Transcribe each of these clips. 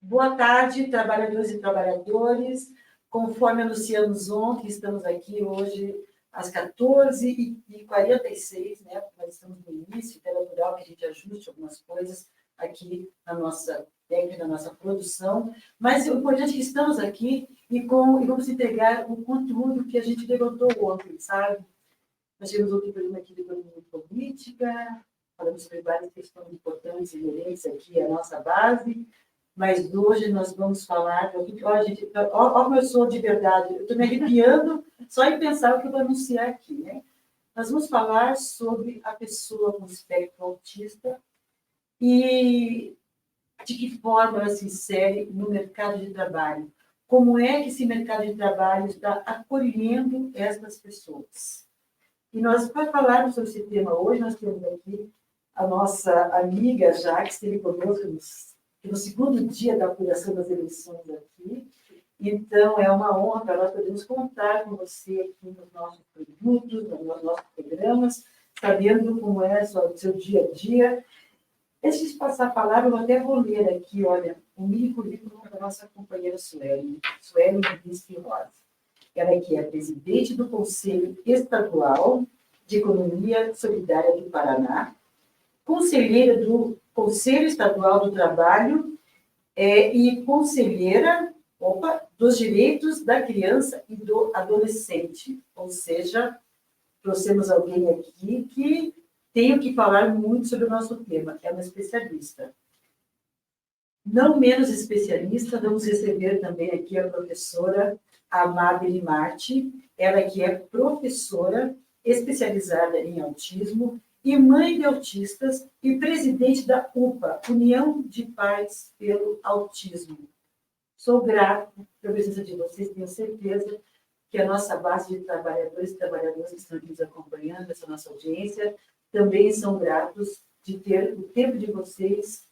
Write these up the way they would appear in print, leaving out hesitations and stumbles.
Boa tarde, trabalhadores e trabalhadores. Conforme anunciamos ontem, estamos aqui hoje às 14h46, né? Nós estamos no início, então é natural que a gente ajuste algumas coisas aqui na nossa técnica, na nossa produção, mas o importante é que estamos aqui e vamos entregar o conteúdo que a gente levantou ontem, sabe? Nós tivemos outro programa aqui de economia política, falamos sobre várias questões importantes e inerentes aqui à nossa base, mas hoje nós vamos falar. Olha, gente, olha como eu sou de verdade, eu estou me arrepiando só em pensar o que eu vou anunciar aqui, né? Nós vamos falar sobre a pessoa com espectro autista e de que forma ela se insere no mercado de trabalho. Como é que esse mercado de trabalho está acolhendo essas pessoas? E nós, para falarmos sobre esse tema hoje, nós temos aqui a nossa amiga já, que esteve conosco no segundo dia da apuração das eleições aqui. Então, é uma honra para nós podermos contar com você aqui nos nossos produtos, nos nossos programas, sabendo como é o seu dia a dia. Antes de passar a palavra, eu até vou ler aqui, olha, o mini currículo da nossa companheira Sueli Bisque Rosa. Ela que é presidente do Conselho Estadual de Economia Solidária do Paraná, conselheira do Conselho Estadual do Trabalho e conselheira dos direitos da criança e do adolescente. Ou seja, trouxemos alguém aqui que tem o que falar muito sobre o nosso tema, é uma especialista. Não menos especialista, vamos receber também aqui a professora Amabile Marti, ela que é professora especializada em autismo e mãe de autistas e presidente da UPA, União de Pais pelo Autismo. Sou grata pela presença de vocês, tenho certeza que a nossa base de trabalhadores e trabalhadoras que estão aqui nos acompanhando, essa nossa audiência, também são gratos de ter o tempo de vocês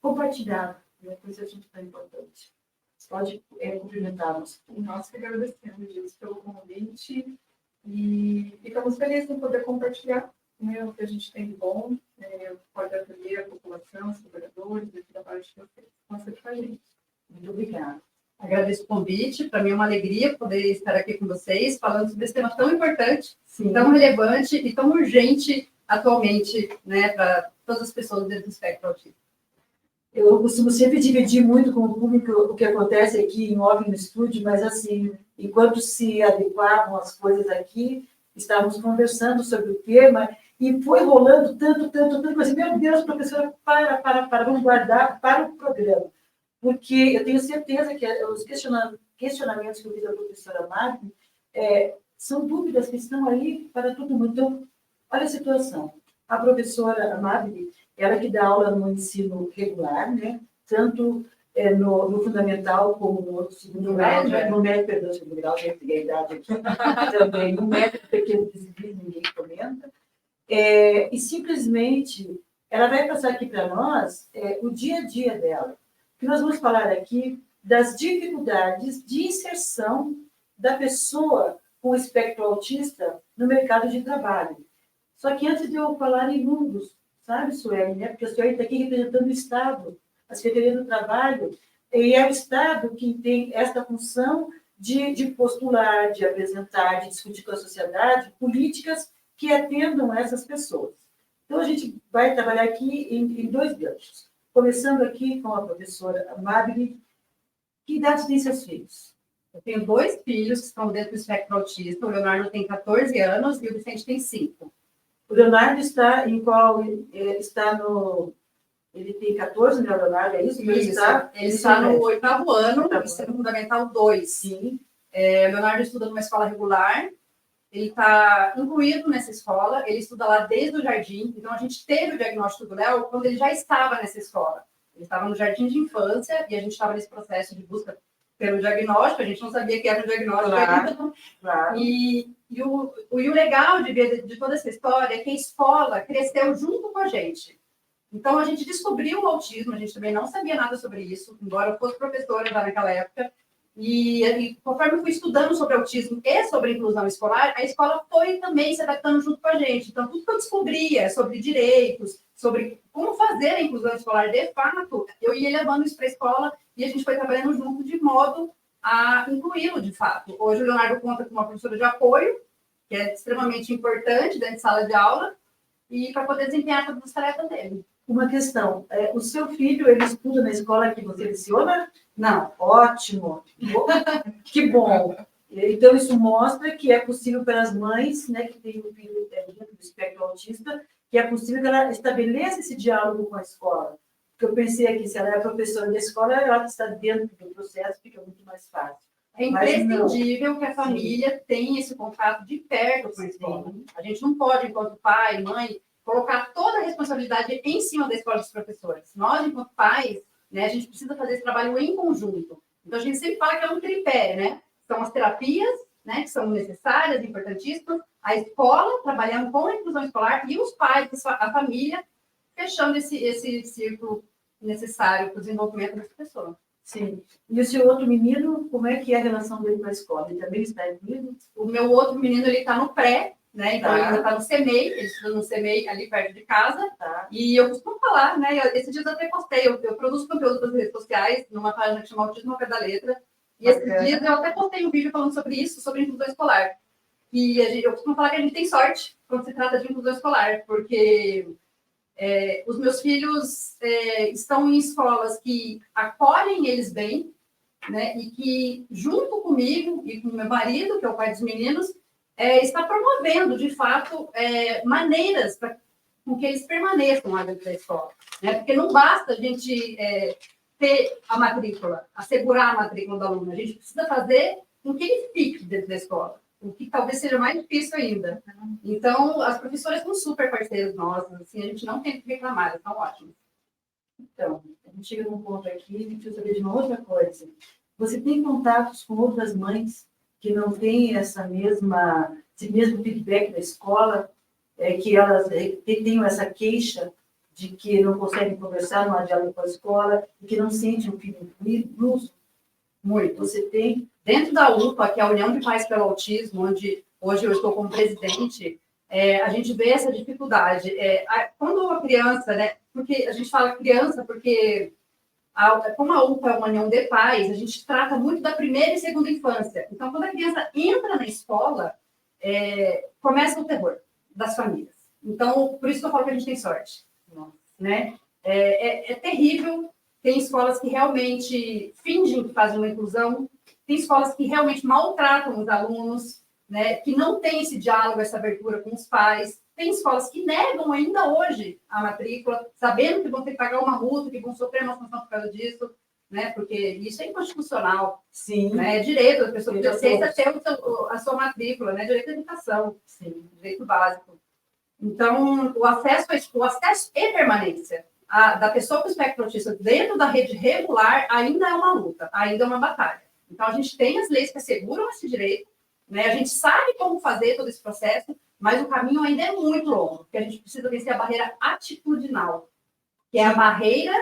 compartilhado, né, com esse assunto tão importante. Você pode cumprimentá-los. Nós que agradecemos, Gilson, pelo convite e ficamos felizes em poder compartilhar, né, o que a gente tem de bom, pode atender a população, os trabalhadores, o trabalho de vocês. Nossa, com a gente. Muito obrigada. Agradeço o convite, para mim é uma alegria poder estar aqui com vocês, falando sobre esse tema tão importante, Sim, tão relevante e tão urgente atualmente, né, para todas as pessoas dentro do espectro autista. Eu costumo sempre dividir muito com o público o que acontece aqui em off no estúdio, mas assim, enquanto se adequavam as coisas aqui, estávamos conversando sobre o tema e foi rolando tanto, mas meu Deus, professora, vamos guardar para o programa. Porque eu tenho certeza que os questionamentos que eu fiz à professora Marta são dúvidas que estão aí para todo mundo. Então, olha a situação. A professora Amabile, ela que dá aula no ensino regular, né? Tanto no fundamental como no segundo grau, né? No médio, perdão, segundo grau, já peguei a idade aqui, também no médio, pequeno desempenho, ninguém comenta. E simplesmente, ela vai passar aqui para nós o dia a dia dela. Que nós vamos falar aqui das dificuldades de inserção da pessoa com espectro autista no mercado de trabalho. Só que antes de eu falar em números, sabe, Sueli, né? Porque a Sueli está aqui representando o Estado, a Secretaria do Trabalho, e é o Estado que tem esta função de postular, de apresentar, de discutir com a sociedade políticas que atendam essas pessoas. Então, a gente vai trabalhar aqui em dois ganchos. Começando aqui com a professora Amabile. Que idade tem seus filhos? Eu tenho 2 filhos que estão dentro do espectro autista. O Leonardo tem 14 anos e o Vicente tem 5. O Leonardo está em qual? Está no... Ele tem 14, né, Leonardo? É isso? Ele está no 8º ano, ensino fundamental 2. Sim. O Leonardo estuda numa escola regular. Ele está incluído nessa escola, ele estuda lá desde o jardim, então a gente teve o diagnóstico do Léo quando ele já estava nessa escola. Ele estava no jardim de infância e a gente estava nesse processo de busca pelo diagnóstico, a gente não sabia que era o diagnóstico ainda. Claro. E o legal de ver de toda essa história é que a escola cresceu junto com a gente. Então a gente descobriu o autismo, a gente também não sabia nada sobre isso, embora eu fosse professora já naquela época, E conforme eu fui estudando sobre autismo e sobre inclusão escolar, a escola foi também se adaptando junto com a gente. Então, tudo que eu descobria sobre direitos, sobre como fazer a inclusão escolar de fato, eu ia levando isso para a escola e a gente foi trabalhando junto de modo a incluí-lo de fato. Hoje o Leonardo conta com uma professora de apoio, que é extremamente importante dentro de sala de aula, e para poder desempenhar todas as tarefas dele. Uma questão, o seu filho, ele estuda na escola que você leciona? Não. Ótimo, que bom. Então, isso mostra que é possível para as mães, né, que têm um filho dentro do espectro autista, que é possível que ela estabeleça esse diálogo com a escola. Porque eu pensei aqui, se ela é a professora da escola, ela está dentro do processo, fica muito mais fácil. É imprescindível que a família tenha esse contato de perto com a escola. Sim. A gente não pode, enquanto pai, mãe, colocar toda a responsabilidade em cima da escola dos professores. Nós, enquanto pais, né, a gente precisa fazer esse trabalho em conjunto. Então, a gente sempre fala que é um tripé, né? São as terapias, né, que são necessárias, importantíssimas, a escola, trabalhando com a inclusão escolar, e os pais, a família, fechando esse círculo necessário para o desenvolvimento dessa pessoa. Sim. E o seu outro menino, como é que é a relação dele com a escola? Ele também está incluído? O meu outro menino, ele está no pré, né? Então, Tá. ele ainda está no CEMEI, ele estuda no CEMEI ali perto de casa. Tá. E eu costumo falar, né? Esses dias eu até postei, eu produzo conteúdo para as redes sociais, numa página que chama Autismo ao Pé da Letra. E esses dias eu até postei um vídeo falando sobre isso, sobre inclusão escolar. E eu costumo falar que a gente tem sorte quando se trata de inclusão escolar, porque os meus filhos estão em escolas que acolhem eles bem, né? E que, junto comigo e com meu marido, que é o pai dos meninos, está promovendo, de fato, maneiras para que eles permaneçam lá dentro da escola. Né? Porque não basta a gente ter a matrícula, assegurar a matrícula do aluno, a gente precisa fazer com que ele fique dentro da escola, o que talvez seja mais difícil ainda. Então, as professoras são super parceiras nossas, assim, a gente não tem que reclamar, elas estão ótimas. Então, a gente chega num ponto aqui e precisa saber de uma outra coisa. Você tem contatos com outras mães que não têm esse mesmo feedback da escola, que elas tenham essa queixa de que não conseguem conversar, não há diálogo com a escola, e que não sentem um filho incluso? Muito. Você tem? Dentro da UPA, que é a União de Pais pelo Autismo, onde hoje eu estou como presidente, a gente vê essa dificuldade. Quando a criança, né, porque a gente fala criança porque, como a UPA é uma união de pais, a gente trata muito da primeira e segunda infância. Então, quando a criança entra na escola, começa o terror das famílias. Então, por isso que eu falo que a gente tem sorte. Né? É terrível. Tem escolas que realmente fingem que fazem uma inclusão, tem escolas que realmente maltratam os alunos, né? Que não tem esse diálogo, essa abertura com os pais. Tem escolas que negam ainda hoje a matrícula, sabendo que vão ter que pagar uma multa, que vão sofrer uma sanção por causa disso, né? Porque isso é inconstitucional. Sim. Né? É direito da pessoa ter acesso a ter a sua matrícula, né? Direito à educação, sim, direito básico. Então, o acesso e permanência da pessoa com espectro autista dentro da rede regular ainda é uma luta, ainda é uma batalha. Então, a gente tem as leis que asseguram esse direito, né? A gente sabe como fazer todo esse processo, mas o caminho ainda é muito longo, porque a gente precisa vencer a barreira atitudinal, que é a barreira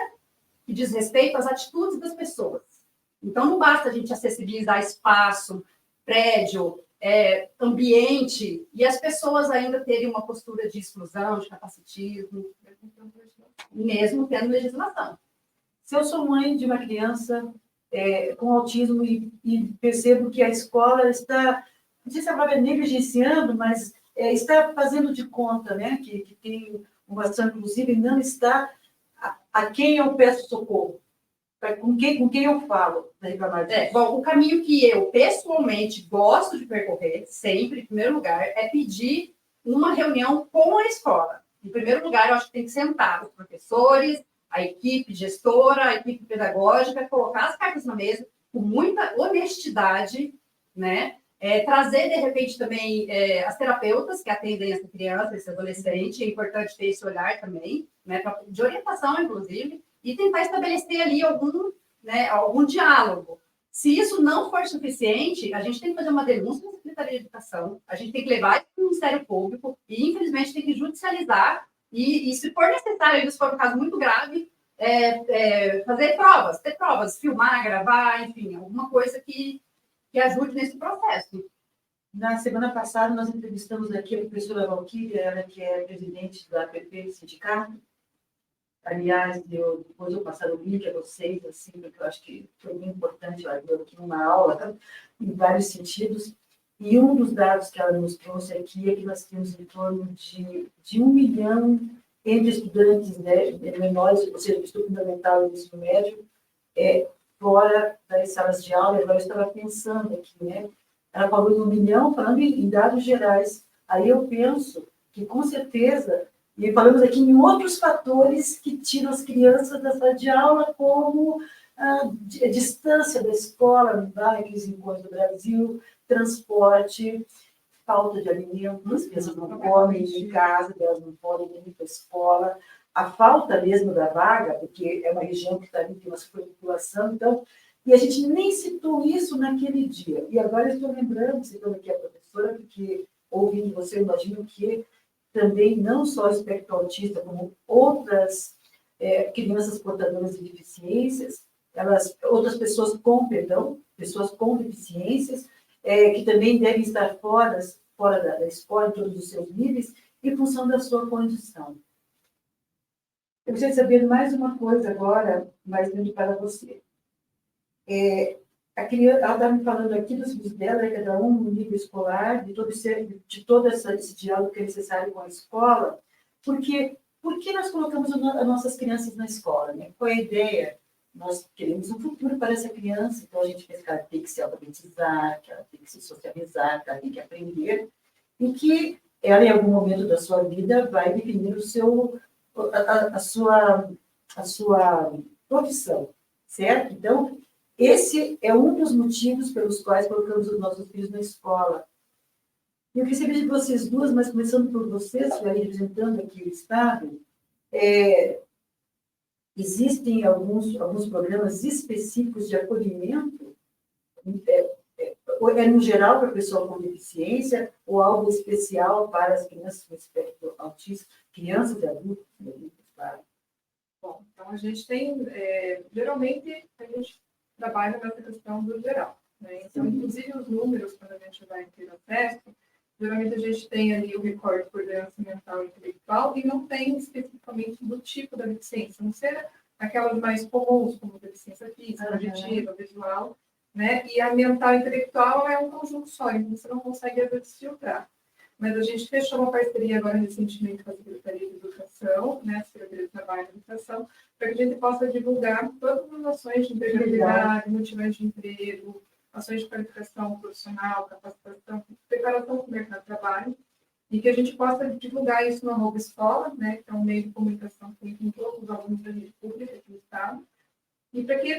que diz respeito às atitudes das pessoas. Então, não basta a gente acessibilizar espaço, prédio, ambiente, e as pessoas ainda terem uma postura de exclusão, de capacitismo, mesmo tendo legislação. Se eu sou mãe de uma criança com autismo e percebo que a escola está, não sei se a palavra é negligenciando, mas está fazendo de conta, né, que tem uma ação inclusiva e não está a quem eu peço socorro. Com quem eu falo para reclamar disso? Bom, o caminho que eu, pessoalmente, gosto de percorrer, sempre, em primeiro lugar, é pedir uma reunião com a escola. Em primeiro lugar, eu acho que tem que sentar os professores, a equipe gestora, a equipe pedagógica, colocar as cartas na mesa com muita honestidade, né? Trazer, de repente, também as terapeutas que atendem essa criança, esse adolescente, é importante ter esse olhar também, né? De orientação, inclusive, e tentar estabelecer ali algum diálogo. Se isso não for suficiente, a gente tem que fazer uma denúncia na Secretaria de Educação, a gente tem que levar isso para o Ministério Público e, infelizmente, tem que judicializar e se for necessário, se for um caso muito grave, fazer ter provas, filmar, gravar, enfim, alguma coisa que ajude nesse processo. Na semana passada, nós entrevistamos aqui a professora Valquíria, ela que é presidente da APP Sindicato. Aliás, depois eu passar o link a vocês, assim, porque eu acho que foi muito importante, ela deu aqui uma aula, em vários sentidos. E um dos dados que ela nos trouxe aqui é que nós temos em torno de 1 milhão entre estudantes, né, menores, ou seja, do ensino fundamental e do ensino médio, fora das salas de aula. Agora eu estava pensando aqui, né? Ela falou de 1 milhão, falando em dados gerais. Aí eu penso que, com certeza, e falamos aqui em outros fatores que tiram as crianças da sala de aula, como a distância da escola, aqueles encontros do Brasil, transporte, falta de alimento, as crianças não comem em casa, elas não podem ir para a escola, a falta mesmo da vaga, porque é uma região que está ali, tem uma superpopulação, então, e a gente nem citou isso naquele dia. E agora eu estou lembrando, citando aqui a professora, porque ouvindo você, eu imagino que também não só espectro autista, como outras crianças portadoras de deficiências, outras pessoas com deficiências, que também devem estar fora da escola, em todos os seus níveis, em função da sua condição. Eu gostaria de saber mais uma coisa agora, mais dentro para você. A criança, ela está me falando aqui dos filhos dela, cada um no nível escolar, de todo esse diálogo que é necessário com a escola, porque por que nós colocamos as nossas crianças na escola? Né? Qual é a ideia? Nós queremos um futuro para essa criança, então a gente pensa que ela tem que se alfabetizar, que ela tem que se socializar, que ela tem que aprender, e que ela, em algum momento da sua vida, vai definir a sua profissão, certo? Então, esse é um dos motivos pelos quais colocamos os nossos filhos na escola. Eu queria saber de vocês duas, mas começando por vocês, representando aqui o Estado, existem alguns programas específicos de acolhimento, no geral para a pessoa com deficiência, ou algo especial para as crianças com espectro autista, crianças e adultos, claro. Bom, então a gente tem, geralmente, a gente trabalha nessa questão do geral, né? Então, inclusive, os números, quando a gente vai ter acesso, geralmente a gente tem ali o recorte por doença mental e intelectual e não tem especificamente do tipo da deficiência, não ser aquelas mais comuns, como deficiência física, auditiva, visual, né? E a mental e intelectual é um conjunto só, então você não consegue às vezes filtrar. Mas a gente fechou uma parceria agora recentemente com a Secretaria de Educação, né, a Secretaria de Trabalho e Educação, para que a gente possa divulgar todas as ações de empregabilidade, motivações de emprego, ações de qualificação profissional, capacitação, preparação para o mercado de trabalho, e que a gente possa divulgar isso no @escola, né, que é um meio de comunicação que tem com todos os alunos da rede pública aqui do Estado, e para que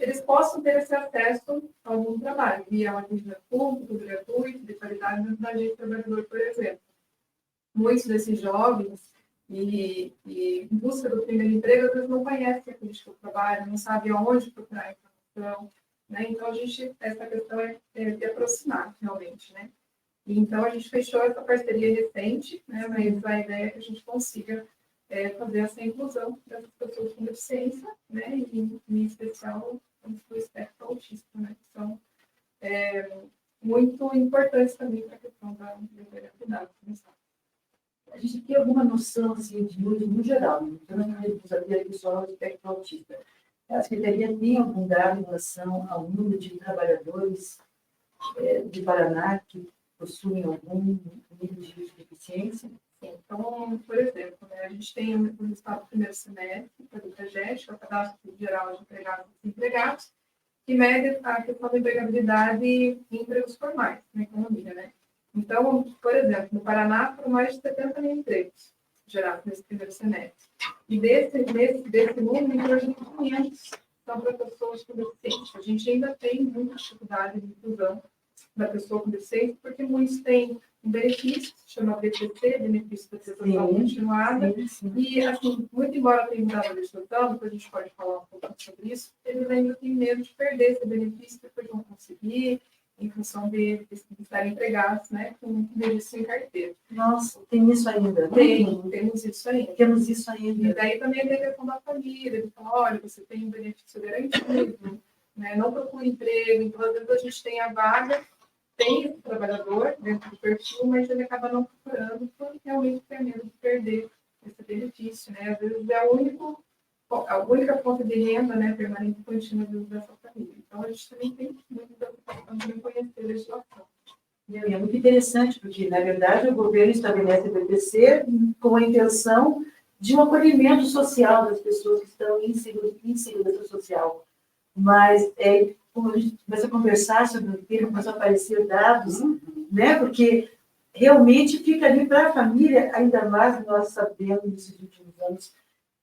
eles possam ter esse acesso ao mundo do trabalho, via um atendimento público, gratuito, de qualidade, dentro da lei do trabalhador, por exemplo. Muitos desses jovens, em busca do primeiro emprego, às vezes não conhecem a política do trabalho, não sabem aonde procurar informação, né? Então, essa questão é de aproximar, realmente, né? E, então, a gente fechou essa parceria recente, né? Mas a ideia é que a gente consiga fazer essa inclusão dessas pessoas com deficiência, né? E, em especial, o espectro autista, né? Que são muito importantes também para a questão da vulnerabilidade. A gente tem alguma noção, assim, de número no geral, então, a pessoa do espectro autista. A Secretaria tem algum dado em relação ao número de trabalhadores de Paraná que possuem algum nível de deficiência? Então, por exemplo, né, a gente tem o resultado do primeiro semestre do CAGED, que é o Cadastro Geral de Empregados e Desempregados, que mede a questão da empregabilidade em empregos formais na economia, né? Então, por exemplo, no Paraná foram mais de 70 mil empregos gerados nesse primeiro semestre. E desse número, em torno de 500 são para pessoas com deficiência. A gente ainda tem muita dificuldade de inclusão da pessoa com deficiência, porque muitos têm um benefício, que se chama BPC, benefício da prestação continuada, e, assim, muito embora tenha mudado a legislação, depois a gente pode falar um pouco sobre isso, eles ainda têm medo de perder esse benefício, depois vão conseguir, em função dessa estarem empregados, né, com registro em carteira. Nossa, tem isso ainda. Temos isso ainda. Temos isso E ainda. daí também a questão da família, ele fala, olha, você tem um benefício garantido, né? Não procura emprego, então às vezes a gente tem a vaga, tem esse trabalhador dentro do perfil, mas ele acaba não procurando porque realmente tem medo de perder esse benefício, né? Às vezes é a única fonte de renda, né, permanente e contínua dessa família. Então a gente também tem muita preocupação de conhecer a legislação. E é muito interessante, porque, na verdade, o governo estabelece o BPC com a intenção de um acolhimento social das pessoas que estão em segurança social. Mas, como a gente começa a conversar sobre o tema, começam a aparecer dados, né? Porque realmente fica ali para a família, ainda mais nós sabemos, nesses últimos anos,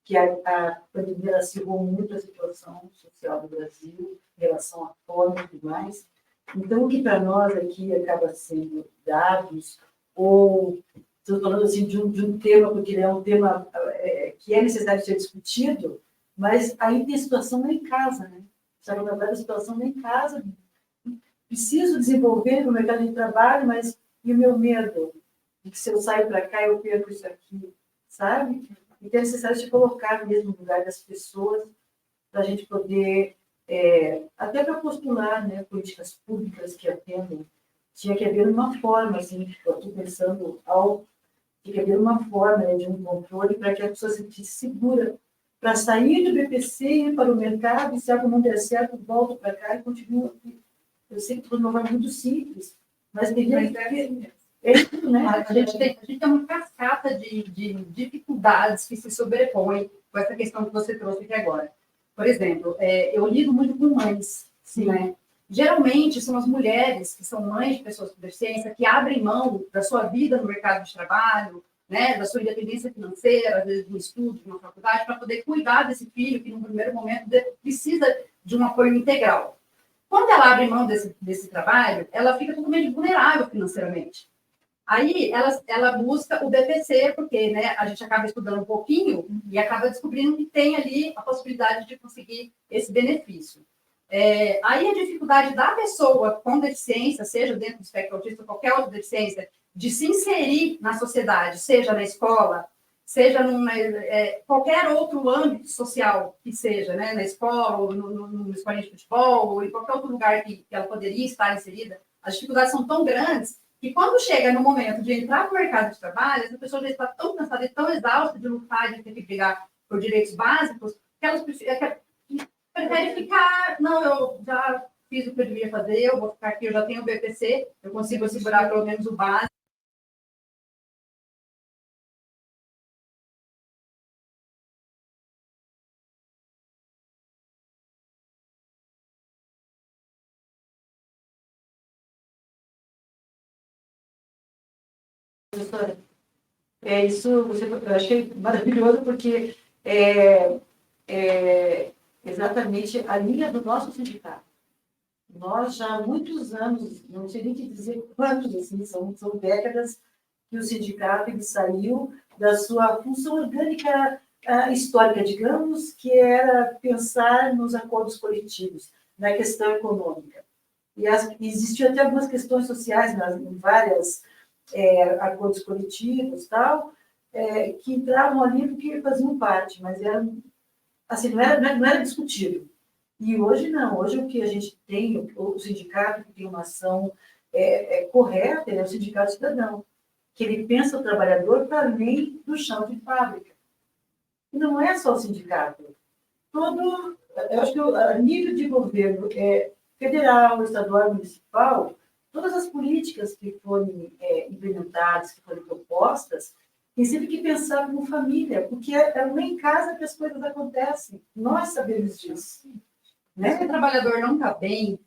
que a pandemia acirrou muito a situação social do Brasil, em relação à fome e tudo mais. Então, o que para nós aqui acaba sendo dados, ou estou falando assim de um tema, porque é um tema que é necessário ser discutido, mas aí tem situação lá em casa, né? Sabe, na verdade, a situação lá em casa, preciso desenvolver no mercado de trabalho, mas e o meu medo de que se eu sair para cá eu perco isso aqui, sabe? Então é necessário se colocar mesmo no lugar das pessoas para a gente poder até para postular, né, políticas públicas que atendam, tinha que haver uma forma, assim, eu estou pensando, tinha que haver uma forma, né, de um controle para que a pessoa se sentisse segura, para sair do BPC, ir para o mercado, e se algo não der certo, volta para cá e continua aqui. Eu sei que tudo não vai muito simples, mas teria que ter... né? A gente tem uma cascata de dificuldades que se sobrepõem com essa questão que você trouxe aqui agora. Por exemplo, eu lido muito com mães, né? Geralmente são as mulheres que são mães de pessoas com deficiência que abrem mão da sua vida no mercado de trabalho, né? Da sua independência financeira, às vezes do estudo, de uma faculdade, para poder cuidar desse filho que, no primeiro momento, precisa de um apoio integral. Quando ela abre mão desse trabalho, ela fica totalmente vulnerável financeiramente. Aí ela busca o BPC, porque, né, a gente acaba estudando um pouquinho e acaba descobrindo que tem ali a possibilidade de conseguir esse benefício. Aí a dificuldade da pessoa com deficiência, seja dentro do espectro autista ou qualquer outra deficiência, de se inserir na sociedade, seja na escola, seja qualquer outro âmbito social que seja, né, na escola, ou no escolinha de futebol, ou em qualquer outro lugar que ela poderia estar inserida, as dificuldades são tão grandes que quando chega no momento de entrar no mercado de trabalho, essa pessoa já está tão cansada e tão exausta de lutar, de ter que brigar por direitos básicos, que elas preferem ficar, não, eu já fiz o que eu devia fazer, eu vou ficar aqui, eu já tenho o BPC, eu consigo assegurar pelo menos o básico. Professora, isso eu achei maravilhoso, porque é exatamente a linha do nosso sindicato. Nós já há muitos anos, não sei nem que dizer quantos, assim, são décadas que o sindicato ele saiu da sua função orgânica histórica, digamos, que era pensar nos acordos coletivos, na questão econômica. E existiam até algumas questões sociais, em várias acordos coletivos, tal, que entravam ali porque faziam parte, mas assim, não era discutido. E hoje não, hoje o que a gente tem, o sindicato que tem uma ação correta, é o sindicato cidadão, que ele pensa o trabalhador para além do chão de fábrica. E não é só o sindicato. Eu acho que a nível de governo federal, estadual, municipal, todas as políticas que forem implementadas, que forem propostas, tem sempre que pensar como família, porque é lá em casa que as coisas acontecem. Nós sabemos disso. Né? Se o trabalhador não está bem,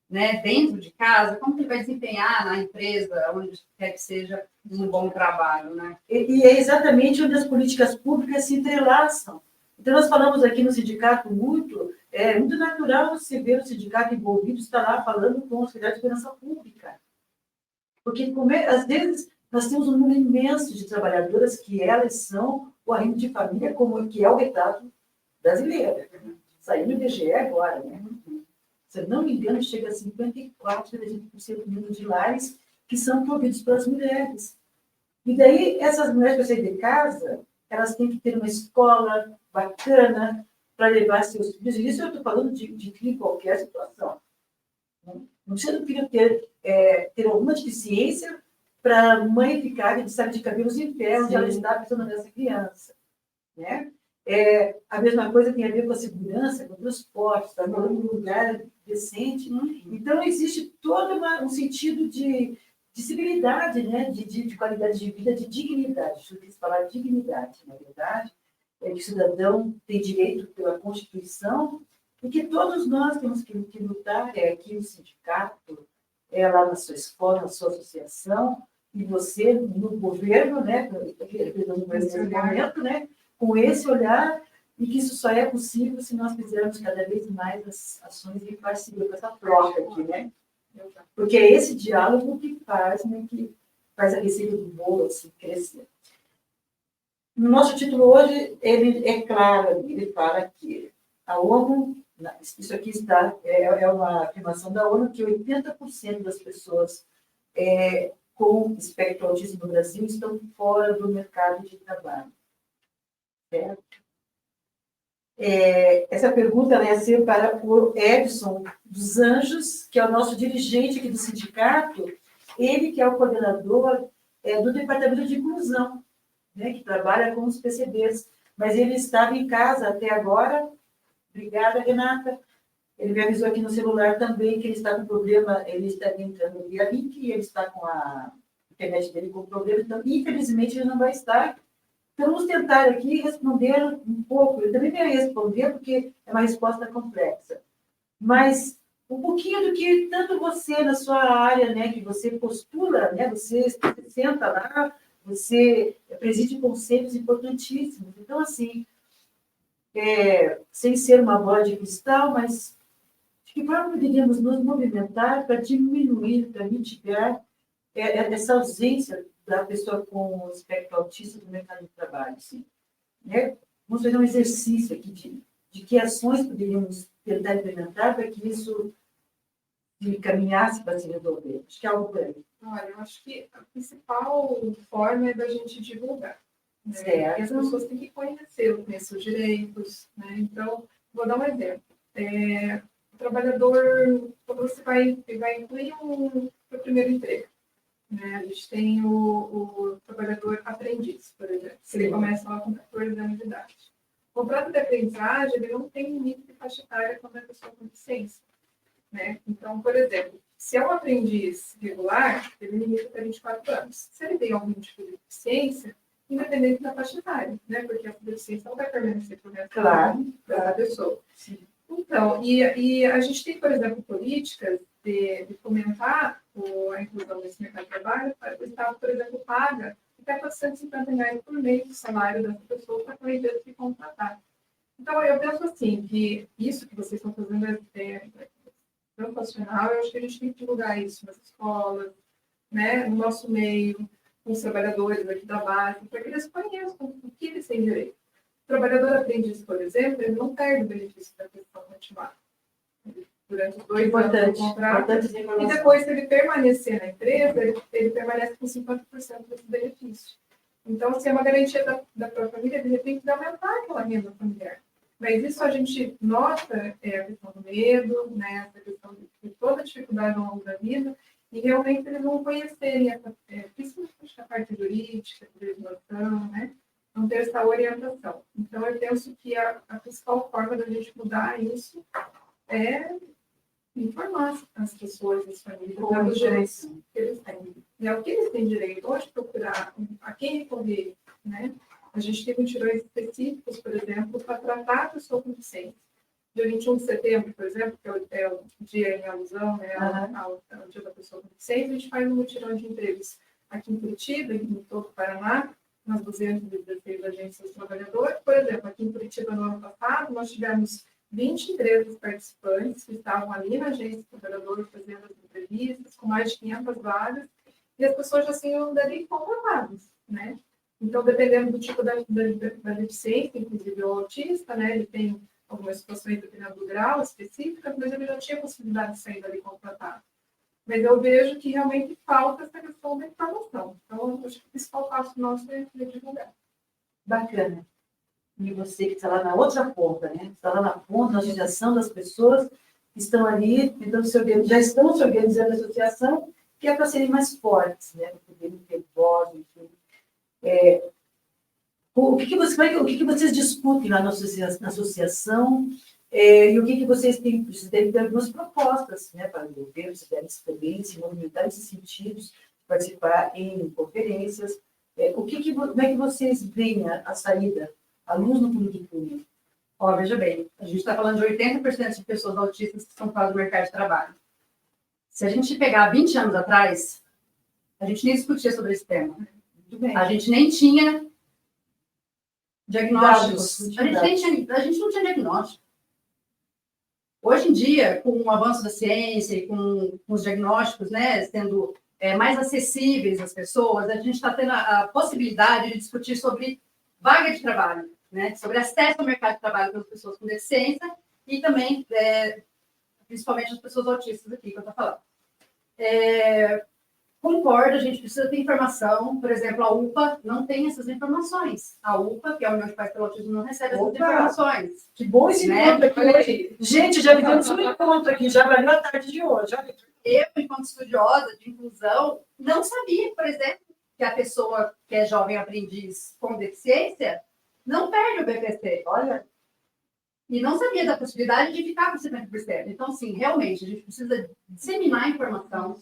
né, dentro de casa, como que ele vai desempenhar na empresa, onde quer que seja, um bom trabalho, né? E é exatamente onde as políticas públicas se entrelaçam. Então, nós falamos aqui no sindicato muito, é muito natural você ver o sindicato envolvido, estar lá falando com o Secretario de Segurança Pública. Porque, às vezes, nós temos um número imenso de trabalhadoras que elas são o arrimo de família, como que é o retrato brasileiro. Saiu no IBGE agora, né? Se eu não me engano, chega a 54% do número de lares que são providos pelas mulheres. E daí, essas mulheres, para sair de casa, elas têm que ter uma escola bacana para levar seus filhos. Isso eu estou falando de filho em qualquer situação. Não precisa do filho ter alguma deficiência para a mãe ficar de cabelos em pé, onde ela está pensando nessa criança. Né? A mesma coisa tem a ver com a segurança, com o transporte, está morando em um lugar decente. Então, existe todo um sentido de civilidade, né? de qualidade de vida, de dignidade. Eu quis falar dignidade, na verdade, que o cidadão tem direito pela Constituição e que todos nós temos que lutar, aqui o sindicato, lá na sua escola, na sua associação, e você no governo, né? Nesse momento, né? Com esse olhar, e que isso só é possível se nós fizermos cada vez mais as ações em parceria com essa troca aqui, né? Porque é esse diálogo que faz, né, que faz a receita do bolo assim, crescer. No nosso título hoje, ele é claro, ele fala que a ONU, isso aqui é uma afirmação da ONU, que 80% das pessoas com espectro autista no Brasil estão fora do mercado de trabalho. Certo? Essa pergunta ia ser para o Edson dos Anjos, que é o nosso dirigente aqui do sindicato, ele que é o coordenador do Departamento de Inclusão, né, que trabalha com os PCBs, mas ele estava em casa até agora. Obrigada, Renata. Ele me avisou aqui no celular também que ele está com problema, ele está entrando via link e ele está com a internet dele com problema, então, infelizmente, ele não vai estar. Então, vamos tentar aqui responder um pouco. Eu também ia responder, porque é uma resposta complexa. Mas um pouquinho do que tanto você, na sua área, né, que você postula, né, você senta lá, você preside conselhos importantíssimos. Então, assim, sem ser uma bola de cristal, mas de que forma poderíamos nos movimentar para diminuir, para mitigar essa ausência da pessoa com espectro autista do mercado de trabalho, assim, né? Vamos fazer um exercício aqui de que ações poderíamos tentar implementar para que isso se caminhasse para se resolver. Acho que é algo por aí. Olha, eu acho que a principal forma é da gente divulgar. Né? Certo. E as pessoas têm que conhecer os direitos. Né? Então, vou dar um exemplo. O trabalhador, quando você vai incluir o primeiro emprego, né? A gente tem o trabalhador aprendiz, por exemplo. Ele começa lá com 14 anos de idade. O contrato de aprendizagem, ele não tem limite de faixa etária quando é pessoa com deficiência. Né? Então, por exemplo, se é um aprendiz regular, ele limita até 24 anos. Se ele tem algum tipo de deficiência, independente da faixa etária, né? Porque a deficiência não vai permanecer por resto da pessoa. Sim. Então, e a gente tem, por exemplo, políticas de fomentar a inclusão nesse mercado de trabalho. O Estado, por exemplo, paga até R$450 por mês do salário dessa pessoa para a empresa se contratar. Então, eu penso assim, que isso que vocês estão fazendo é sensacional. Eu acho que a gente tem que divulgar isso nas escolas, né, no nosso meio, com os trabalhadores aqui da base, para que eles conheçam o que eles têm direito. O trabalhador aprendiz, por exemplo, ele não perde o benefício da questão continuada. Durante os 2 anos do contrato, e depois, se ele permanecer na empresa, ele permanece com 50% desse benefício. Então, se é uma garantia da própria família, de repente, dá aumentar aquela renda familiar. Mas isso a gente nota, a questão do medo, né, essa questão de toda a dificuldade ao longo da vida, e realmente eles vão conhecerem, principalmente a parte jurídica, de legislação, né, não ter essa orientação. Então, eu penso que a principal forma da gente mudar isso é informar as pessoas, as famílias, dos direitos que eles têm. Né? O que eles têm direito, onde procurar, a quem recorrer, né? A gente tem mutirões específicos, por exemplo, para tratar a pessoa com deficiência. Dia 21 de setembro, por exemplo, que é o dia em alusão, né, ao dia da pessoa com deficiência, a gente faz um mutirão de empregos aqui em Curitiba, em todo o Paraná, nas 216 agências trabalhadoras. Por exemplo, aqui em Curitiba, no ano passado, nós tivemos 20 empresas participantes que estavam ali na agência trabalhadora fazendo as entrevistas, com mais de 500 vagas, e as pessoas já tinham dali contratadas, né? Então, dependendo do tipo da deficiência, inclusive o autista, né, ele tem algumas situações dependendo do grau específicas, mas ele já tinha possibilidade de sair dali contratado. Mas eu vejo que realmente falta essa questão da informação. Então, eu acho que o principal passo nosso é divulgar. Bacana. E você que está lá na outra ponta, né? Está lá na ponta, na associação das pessoas que estão ali, tentando já estão se organizando na associação, que é para serem mais fortes, né? Para poderem ter voz, enfim. O que que vocês discutem lá na associação? E o que vocês têm? Vocês devem ter algumas propostas, né, para o governo, vocês devem também se movimentar nesse sentido, participar em conferências. Como é que vocês veem a saída, a luz no fundo do túnel? Ó, veja bem, a gente está falando de 80% de pessoas autistas que estão fora do mercado de trabalho. Se a gente pegar 20 anos atrás, a gente nem discutia sobre esse tema. Muito bem. A gente nem tinha diagnósticos. Dados. A gente não tinha diagnóstico. Hoje em dia, com o avanço da ciência e com os diagnósticos, né, sendo mais acessíveis às pessoas, a gente está tendo a possibilidade de discutir sobre vaga de trabalho, né, sobre acesso ao mercado de trabalho para as pessoas com deficiência e também, principalmente as pessoas autistas aqui que eu estou falando. Concordo, a gente precisa ter informação. Por exemplo, a UPA não tem essas informações. A UPA, que é a União de Pais pelo Autismo, não recebe essas informações. Que bom esse encontro aqui hoje. Gente, já vivemos um encontro aqui, já valeu a tarde de hoje. Olha. Eu, enquanto estudiosa de inclusão, não sabia, por exemplo, que a pessoa que é jovem aprendiz com deficiência não perde o BPC. Olha. E não sabia da possibilidade de ficar com 50%. Então, sim, realmente, a gente precisa disseminar a informação.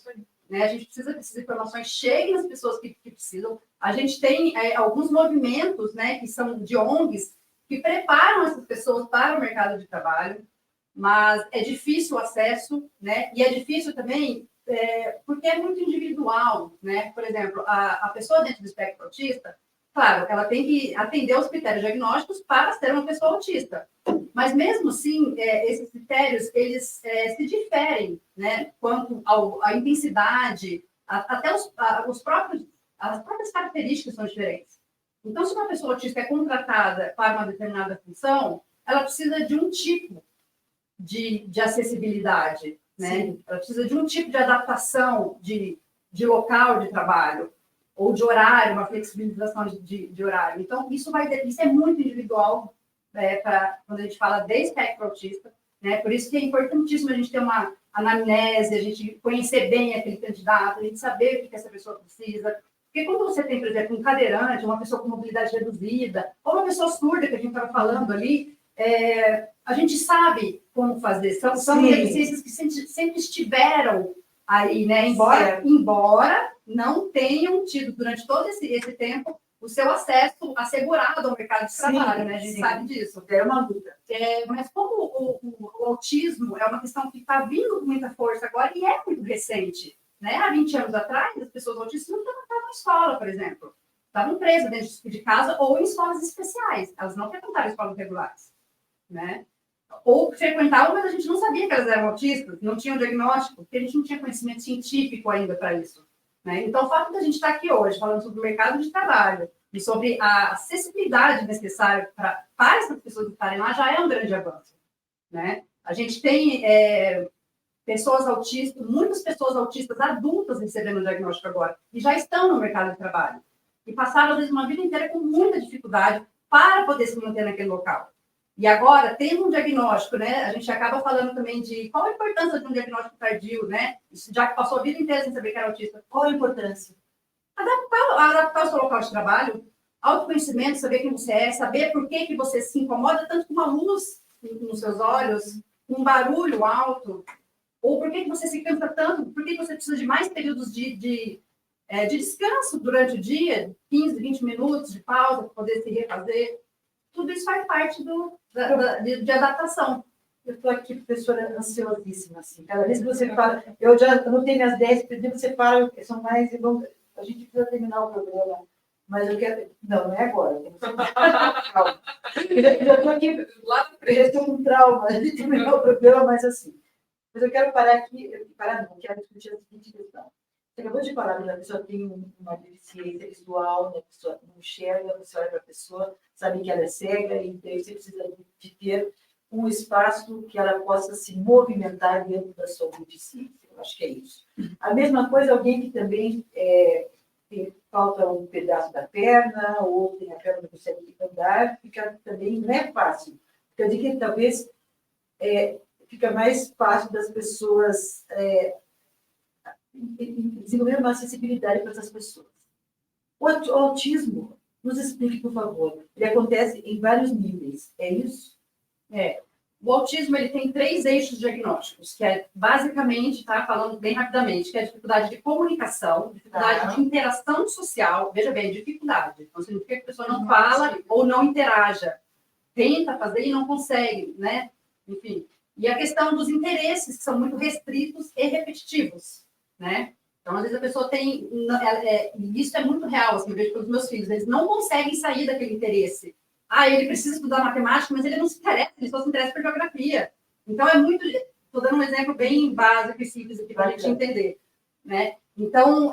Né? A gente precisa que essas informações cheguem às pessoas que precisam. A gente tem alguns movimentos, né, que são de ONGs, que preparam essas pessoas para o mercado de trabalho, mas é difícil o acesso, né? E é difícil também porque é muito individual. Né? Por exemplo, a pessoa dentro do espectro autista, claro, ela tem que atender aos critérios diagnósticos para ser uma pessoa autista. Mas mesmo assim, esses critérios, eles se diferem, né, quanto à intensidade, até as próprias características são diferentes. Então, se uma pessoa autista é contratada para uma determinada função, ela precisa de um tipo de acessibilidade, né? Ela precisa de um tipo de adaptação de local de trabalho, ou de horário, uma flexibilização de horário. Então, isso é muito individual, quando a gente fala de espectro autista, né? Por isso que é importantíssimo a gente ter uma anamnese, a gente conhecer bem aquele candidato, a gente saber o que essa pessoa precisa. Porque quando você tem, por exemplo, um cadeirante, uma pessoa com mobilidade reduzida, ou uma pessoa surda, que a gente estava falando ali, a gente sabe como fazer. São deficiências que sempre estiveram aí, né? Embora não tenham tido, durante todo esse tempo, o seu acesso assegurado ao mercado de trabalho, né? A gente sabe disso. É uma luta. Mas como o autismo é uma questão que está vindo com muita força agora e é muito recente, né? Há 20 anos atrás, as pessoas autistas não estavam na escola, por exemplo. Estavam presas dentro de casa ou em escolas especiais. Elas não frequentavam escolas regulares, né? Ou frequentavam, mas a gente não sabia que elas eram autistas, não tinham diagnóstico, porque a gente não tinha conhecimento científico ainda para isso. Né? Então, o fato de a gente estar aqui hoje falando sobre o mercado de trabalho e sobre a acessibilidade necessária para essas pessoas estarem lá já é um grande avanço. Né? A gente tem pessoas autistas, muitas pessoas autistas adultas recebendo diagnóstico agora e já estão no mercado de trabalho. E passaram, às vezes, uma vida inteira com muita dificuldade para poder se manter naquele local. E agora, tendo um diagnóstico, né? A gente acaba falando também de qual a importância de um diagnóstico tardio, né? Já que passou a vida inteira sem saber que era autista. Qual a importância? Adaptar o seu local de trabalho, autoconhecimento, saber quem você é, saber por que você se incomoda tanto com uma luz nos seus olhos, um barulho alto, ou por que você se cansa tanto, por que você precisa de mais períodos de descanso durante o dia, 15, 20 minutos de pausa para poder se refazer. Tudo isso faz parte de adaptação. Eu estou aqui, professora, ansiosíssima. Assim. Cada vez que você fala, eu já anotei minhas 10, você fala, são mais. A gente precisa terminar o programa, mas eu quero. Não é agora. Calma. Eu estou aqui, lá na frente, eu estou com trauma de terminar o programa, mas assim. Mas eu quero parar aqui, não, quero discutir a seguinte questão. Você acabou de falar que a pessoa tem uma deficiência visual, né? A pessoa não enxerga, você olha para a pessoa, sabe que ela é cega, e daí você precisa de ter um espaço que ela possa se movimentar dentro da saúde de si. Eu acho que é isso. A mesma coisa, alguém que também falta um pedaço da perna, ou tem a perna que consegue andar, fica também, não é fácil. Quer dizer que talvez fica mais fácil das pessoas desenvolver uma acessibilidade para essas pessoas. O autismo, nos explique, por favor. Ele acontece em vários níveis, é isso? O autismo ele tem 3 eixos diagnósticos, que é basicamente, tá, falando bem rapidamente, que é a dificuldade de comunicação, dificuldade de interação social, veja bem, dificuldade, não significa que a pessoa não fala ou não interaja, tenta fazer e não consegue, né? Enfim, e a questão dos interesses, que são muito restritos e repetitivos, né? Então, às vezes a pessoa tem, isso é muito real, assim, eu vejo pelos meus filhos, eles não conseguem sair daquele interesse. Ele precisa estudar matemática, mas ele não se interessa, ele só se interessa por geografia. Então, é muito... Estou dando um exemplo bem básico e simples aqui para a gente entender, né? Então,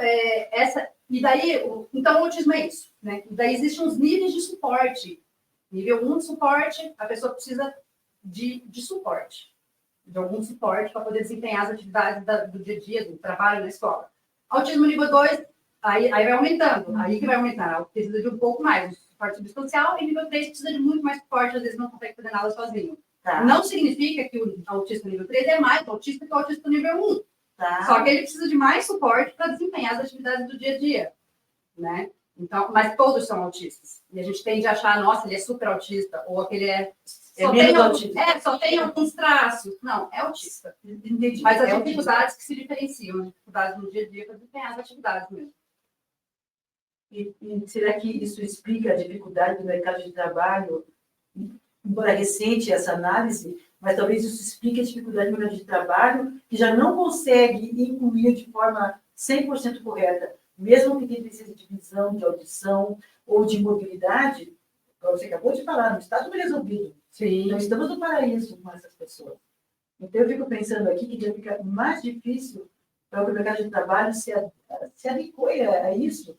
então, o autismo é isso, né? E daí existem uns níveis de suporte. Nível 1 de suporte, a pessoa precisa de suporte, de algum suporte para poder desempenhar as atividades do dia a dia, do trabalho na escola. Autismo nível 2, aí vai aumentando, aí que vai aumentar, precisa de um pouco mais, suporte substancial, e nível 3 precisa de muito mais suporte, às vezes não consegue fazer nada sozinho. Tá. Não significa que o autista nível 3 é mais autista que o autista nível 1. Tá. Só que ele precisa de mais suporte para desempenhar as atividades do dia a dia, né? Então, mas todos são autistas. E a gente tende a achar, nossa, ele é super autista, ou aquele só tem alguns traços. Não, é autista. Entendi. Mas as dificuldades que se diferenciam, as dificuldades no dia a dia para desempenhar as atividades mesmo. E será que isso explica a dificuldade do mercado de trabalho? Embora recente essa análise, mas talvez isso explique a dificuldade do mercado de trabalho, que já não consegue incluir de forma 100% correta, mesmo que quem precise de visão, de audição ou de mobilidade, como você acabou de falar, não está tudo resolvido. Sim. Não estamos no paraíso com essas pessoas. Então, eu fico pensando aqui que já fica mais difícil para o mercado de trabalho se adequar a isso.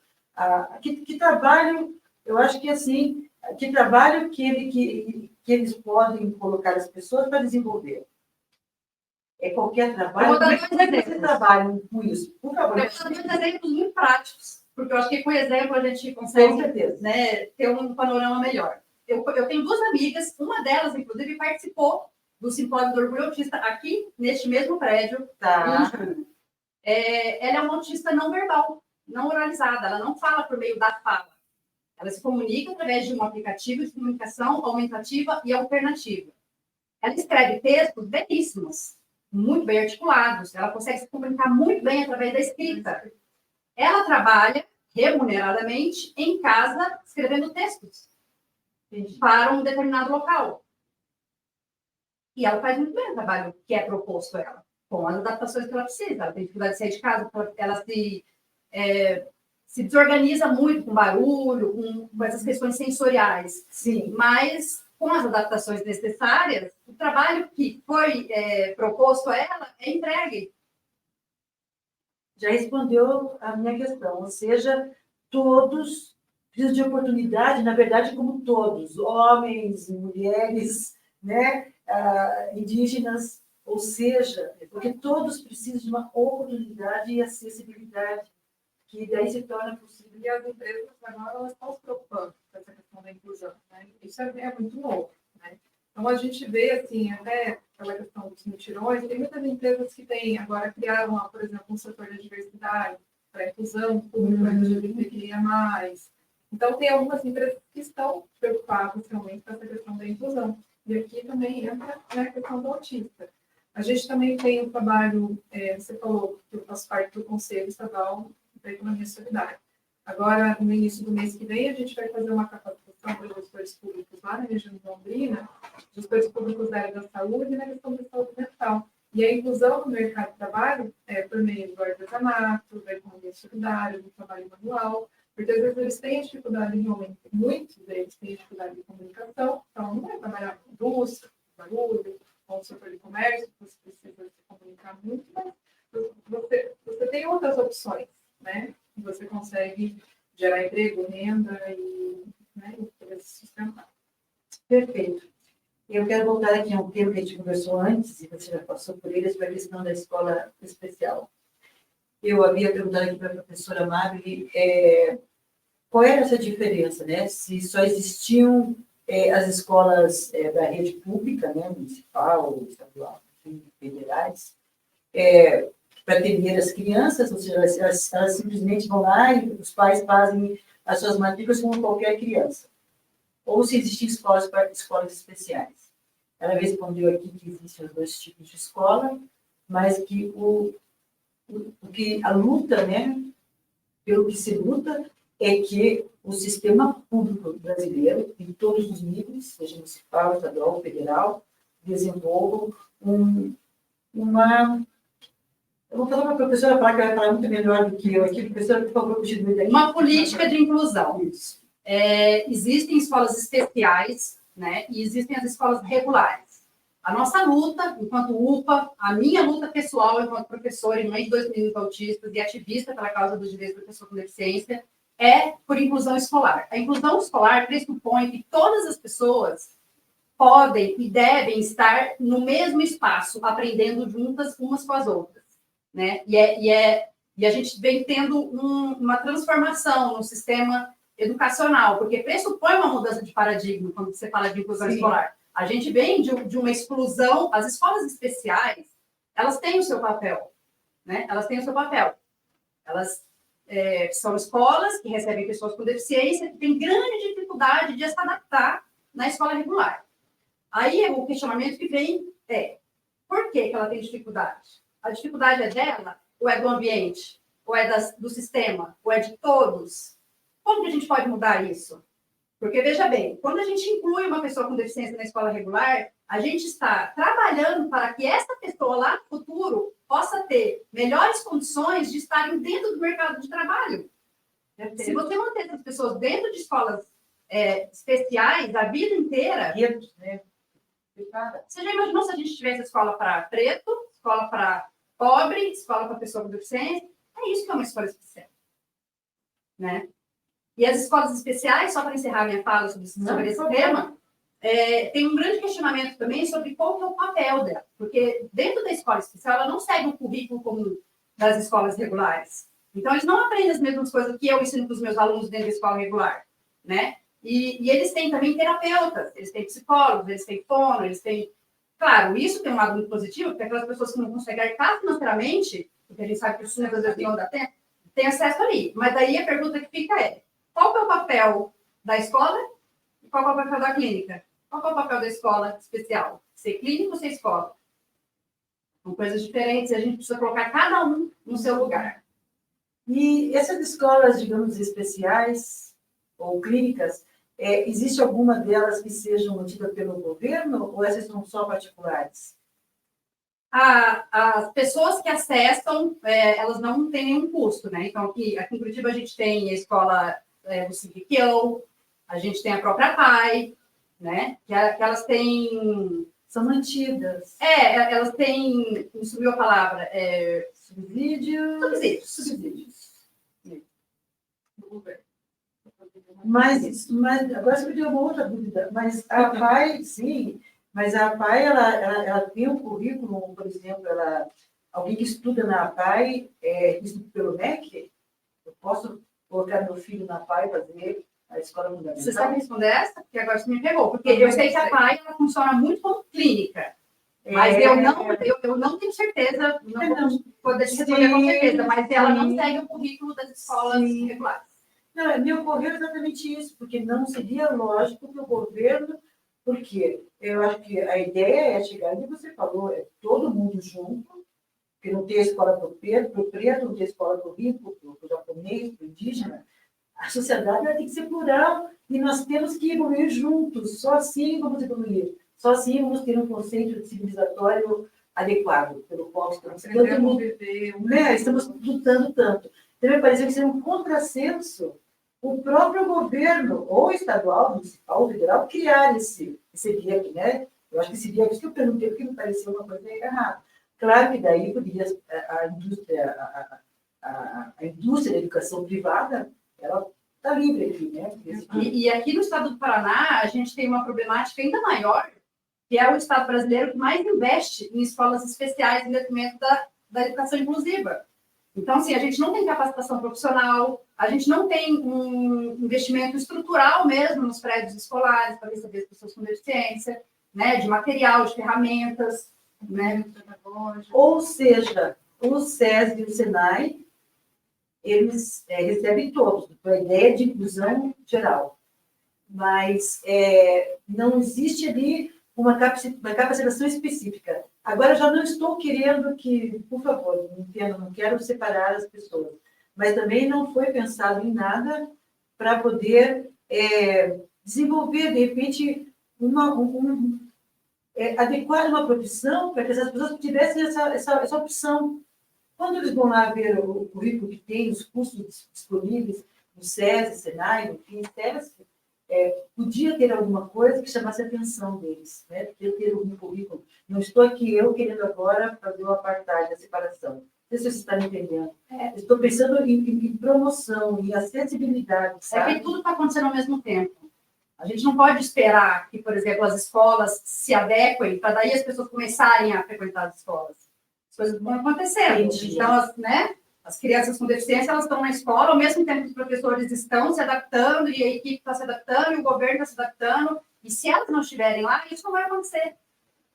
Que trabalho, eu acho que assim, que trabalho que eles podem colocar as pessoas para desenvolver? É qualquer trabalho? Como é que vocês trabalham com isso? Por favor. Eu vou dar exemplos muito práticos, porque eu acho que com exemplo a gente consegue, né, ter um panorama melhor. Eu tenho 2 amigas, uma delas, inclusive, participou do Simpósio do Orgulho Autista aqui, neste mesmo prédio. Tá. Ela é uma autista não verbal, não oralizada, ela não fala por meio da fala. Ela se comunica através de um aplicativo de comunicação aumentativa e alternativa. Ela escreve textos belíssimos, muito bem articulados, ela consegue se comunicar muito bem através da escrita. Ela trabalha remuneradamente em casa, escrevendo textos para um determinado local. E ela faz muito bem o trabalho que é proposto a ela, com as adaptações que ela precisa. Ela tem dificuldade de sair de casa, ela se desorganiza muito com barulho, com essas questões sensoriais. Sim. Mas, com as adaptações necessárias, o trabalho que foi proposto a ela é entregue. Já respondeu a minha questão, ou seja, todos precisam de oportunidade, na verdade, como todos, homens, mulheres, né, indígenas, ou seja, porque todos precisam de uma oportunidade e acessibilidade, que daí se torna possível. E as empresas agora elas estão se preocupando com essa questão da inclusão, né? Isso é muito novo, né? Então a gente vê assim, até aquela questão dos mutirões, tem muitas empresas que têm agora criaram, por exemplo, um setor de diversidade para a inclusão pública, LGBTQIA+. Então tem algumas empresas que estão preocupadas realmente com essa questão da inclusão. E aqui também entra, né, a questão do autista. A gente também tem um trabalho, você falou que eu faço parte do Conselho Estadual da Economia Solidária. Agora, no início do mês que vem, a gente vai fazer uma capacitação para os gestores públicos lá na região de Londrina, gestores públicos da área da saúde e na questão da saúde mental. E a inclusão no mercado de trabalho é por meio do artesanato, da economia solidária, do trabalho manual, porque às vezes eles têm dificuldade realmente, muitos deles têm dificuldade de comunicação, então não vai trabalhar com indústria, com barulho, com o setor de comércio, você precisa se comunicar muito, mas você tem outras opções, né? Você consegue gerar emprego, renda e, né, poder se sustentar. Perfeito. Eu quero voltar aqui a um tema que a gente conversou antes, e você já passou por ele, sobre a questão da escola especial. Eu havia perguntado aqui para a professora Mabel qual era essa diferença, né? Se só existiam as escolas da rede pública, né, municipal, estadual, enfim, federais, para atender as crianças, ou seja, elas simplesmente vão lá e os pais fazem as suas matrículas como qualquer criança. Ou se existem escolas especiais. Ela respondeu aqui que existem os dois tipos de escola, mas que que a luta, né, pelo que se luta, é que o sistema público brasileiro, em todos os níveis, seja municipal, estadual, federal, desenvolva uma... Eu vou falar para a professora falar que ela vai falar muito melhor do que eu aqui. Professora, por favor, continue daqui. Uma política de inclusão. Isso. Existem escolas especiais, né, e existem as escolas regulares. A nossa luta, enquanto UPA, a minha luta pessoal, enquanto professora e mãe de 2 meninos autistas e ativista pela causa dos direitos da pessoa com deficiência, é por inclusão escolar. A inclusão escolar pressupõe que todas as pessoas podem e devem estar no mesmo espaço, aprendendo juntas umas com as outras, né? E a gente vem tendo uma transformação no sistema educacional, porque pressupõe uma mudança de paradigma quando você fala de inclusão escolar. A gente vem de uma exclusão. As escolas especiais, elas têm o seu papel, né? Elas têm o seu papel. Elas são escolas que recebem pessoas com deficiência que têm grande dificuldade de se adaptar na escola regular. Aí o questionamento que vem por que ela tem dificuldade? A dificuldade é dela, ou é do ambiente, ou é do sistema, ou é de todos? Como que a gente pode mudar isso? Porque, veja bem, quando a gente inclui uma pessoa com deficiência na escola regular, a gente está trabalhando para que essa pessoa lá no futuro possa ter melhores condições de estarem dentro do mercado de trabalho. Se você manter essas pessoas dentro de escolas especiais a vida inteira... Você já imaginou se a gente tivesse escola para preto, escola para pobre, escola para pessoa com deficiência? É isso que é uma escola especial, né? E as escolas especiais, só para encerrar minha fala sobre esse tema, tem um grande questionamento também sobre qual que é o papel dela. Porque dentro da escola especial, ela não segue o currículo comum das escolas regulares. Então, eles não aprendem as mesmas coisas que eu ensino para os meus alunos dentro da escola regular, né? E eles têm também terapeutas, eles têm psicólogos, eles têm fono, eles têm... Claro, isso tem um lado muito positivo, porque aquelas pessoas que não conseguem arcar financeiramente, porque a gente sabe que os muitas vezes não dá tempo, tem acesso ali. Mas daí a pergunta que fica é: qual é o papel da escola e qual é o papel da clínica? Qual é o papel da escola especial? Ser clínico ou ser escola? São coisas diferentes e a gente precisa colocar cada um no seu lugar. E essas escolas, digamos, especiais ou clínicas, existe alguma delas que sejam mantidas pelo governo ou essas são só particulares? As pessoas que acessam, elas não têm nenhum custo, né? Então, aqui em Curitiba a gente tem a escola do Civic-Eu, a gente tem a própria PAI, né? Que elas têm... São mantidas. Elas têm... Me subiu a palavra. Subsídios. Mas agora você me deu uma outra dúvida. Mas a PAI, sim, mas a PAI, ela tem um currículo, por exemplo, alguém que estuda na PAI, estuda pelo MEC, eu posso colocar meu filho na PAI para fazer a escola fundamental? Você sabe responder essa? Porque agora você me pegou. Porque eu sei que a PAI ela funciona muito como clínica. Mas eu não tenho certeza, não vou poder te responder com certeza, mas ela não segue o currículo das escolas regulares. Não, me ocorreu exatamente isso, porque não seria lógico que o governo, porque eu acho que a ideia é chegar, onde você falou, todo mundo junto, porque não tem escola para o preto, não tem escola para o rico, para o japonês, para o indígena. A sociedade tem que ser plural e nós temos que evoluir juntos, só assim vamos evoluir, só assim vamos ter um conceito civilizatório adequado, pelo qual estamos estamos lutando tanto. Então, me pareceu que seria um contrassenso o próprio governo, ou estadual, municipal, ou federal, criar esse gap, né? Eu acho que esse gap, isso que eu perguntei, porque me pareceu uma coisa errada. Claro que daí poderia a indústria da educação privada, ela está livre aqui, né? E aqui no estado do Paraná, a gente tem uma problemática ainda maior, que é o Estado brasileiro que mais investe em escolas especiais em detrimento da educação inclusiva. Então, assim, a gente não tem capacitação profissional, a gente não tem um investimento estrutural mesmo nos prédios escolares para receber as pessoas com deficiência, né, de material, de ferramentas, né? Ou seja, o SESI e o SENAI, eles recebem todos, a ideia de inclusão geral. Mas não existe ali uma capacitação específica. Agora, já não estou querendo que, por favor, não quero separar as pessoas, mas também não foi pensado em nada para poder desenvolver, de repente, adequar uma profissão para que essas pessoas tivessem essa opção. Quando eles vão lá ver o currículo que tem, os cursos disponíveis, no SESI, SENAI, enfim, podia ter alguma coisa que chamasse a atenção deles, né? Podia ter algum currículo. Não estou aqui eu querendo agora fazer o apartheid, a separação. Não sei se vocês estão entendendo. Estou pensando em promoção, em acessibilidade, sabe? É que tudo está acontecendo ao mesmo tempo. A gente não pode esperar que, por exemplo, as escolas se adequem para daí as pessoas começarem a frequentar as escolas. As coisas vão acontecendo. Entendi. Então, as crianças com deficiência, elas estão na escola, ao mesmo tempo que os professores estão se adaptando, e a equipe está se adaptando, e o governo está se adaptando, e se elas não estiverem lá, isso não vai acontecer.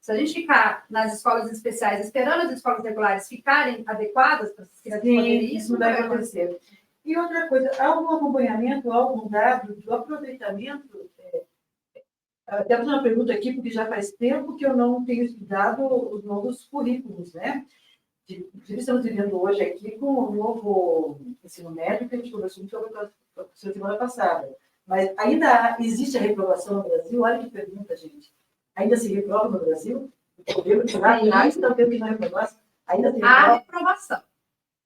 Se a gente ficar nas escolas especiais, esperando as escolas regulares ficarem adequadas para as crianças poderem ir, isso não vai acontecer. E outra coisa, há algum acompanhamento, algum dado do aproveitamento? Até uma pergunta aqui, porque já faz tempo que eu não tenho estudado os novos currículos, né? Inclusive, estamos vivendo hoje aqui com o novo ensino médio, que a gente conversou sobre a semana passada. Mas ainda existe a reprovação no Brasil? Olha que pergunta, gente. Ainda se reprova no Brasil? O governo de lá atrás está vendo que não reprovasse? Ainda se reprova?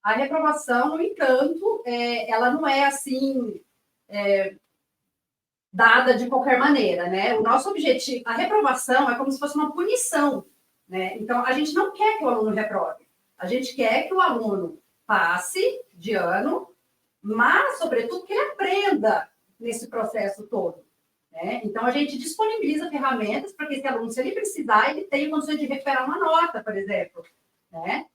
A reprovação, no entanto, ela não é assim dada de qualquer maneira, né? O nosso objetivo, a reprovação é como se fosse uma punição, né? Então, a gente não quer que o aluno reprove. A gente quer que o aluno passe de ano, mas, sobretudo, que ele aprenda nesse processo todo, né? Então, a gente disponibiliza ferramentas para que esse aluno, se ele precisar, ele tenha condições de recuperar uma nota, por exemplo, né?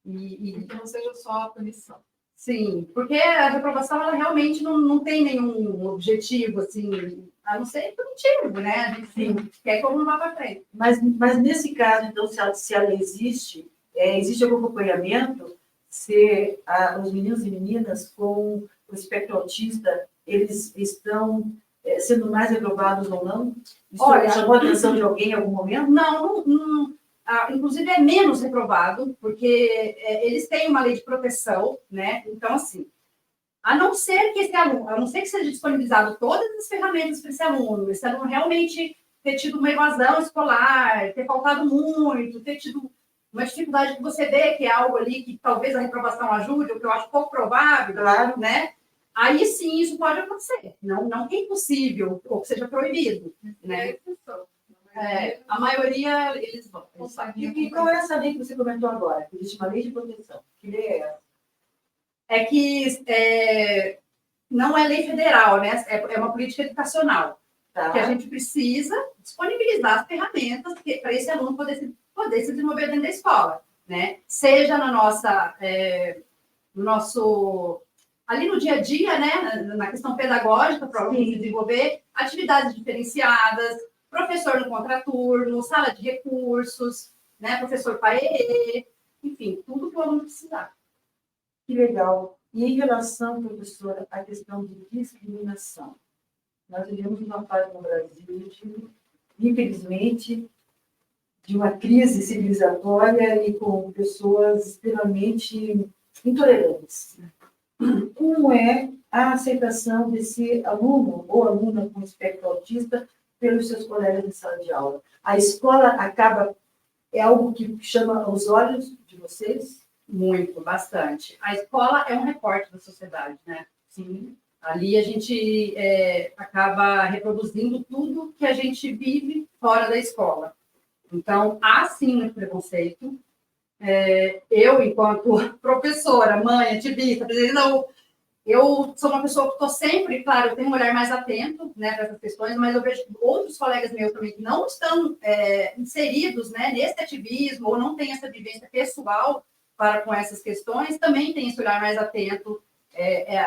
E que não seja só a punição. Sim, porque a reprovação, ela realmente não tem nenhum objetivo, assim, a não ser punitivo, né? A gente quer que o aluno vá para frente. Mas nesse caso, então, se ela existe, existe algum acompanhamento se os meninos e meninas com o espectro autista, eles estão sendo mais reprovados ou não? Isso chamou a atenção de alguém em algum momento? Não. Inclusive, é menos reprovado, porque eles têm uma lei de proteção, né? Então, assim, a não ser que seja disponibilizado todas as ferramentas para esse aluno realmente ter tido uma evasão escolar, ter faltado muito, ter tido uma dificuldade que você vê que é algo ali que talvez a reprovação ajude, o que eu acho pouco provável, claro, né? Aí sim isso pode acontecer. Não que é impossível ou que seja proibido, né? A maioria, eles vão. E qual é essa lei que você comentou agora? Que existe uma lei de proteção. Que lei é essa? É que não é lei federal, né? É uma política educacional. Tá. Que a gente precisa disponibilizar as ferramentas para esse aluno poder se desenvolver dentro da escola, né? Seja no nosso ali no dia a dia, né? Na questão pedagógica, para o aluno se desenvolver, atividades diferenciadas, professor no contraturno, sala de recursos, né? Professor parê, enfim, tudo que o aluno precisar. Que legal. E em relação, professora, à questão de discriminação, nós vivemos uma fase no Brasil, infelizmente, de uma crise civilizatória e com pessoas extremamente intolerantes. Como é a aceitação desse aluno ou aluna com espectro autista pelos seus colegas de sala de aula? A escola é algo que chama os olhos de vocês? Muito, bastante. A escola é um recorte da sociedade, né? Sim. Ali a gente acaba reproduzindo tudo que a gente vive fora da escola. Então, há sim um preconceito. Eu, enquanto professora, mãe, ativista, Eu sou uma pessoa que estou sempre, claro, eu tenho um olhar mais atento, né, para essas questões, mas eu vejo outros colegas meus também que não estão inseridos, né, nesse ativismo ou não têm essa vivência pessoal para com essas questões, também tem esse olhar mais atento.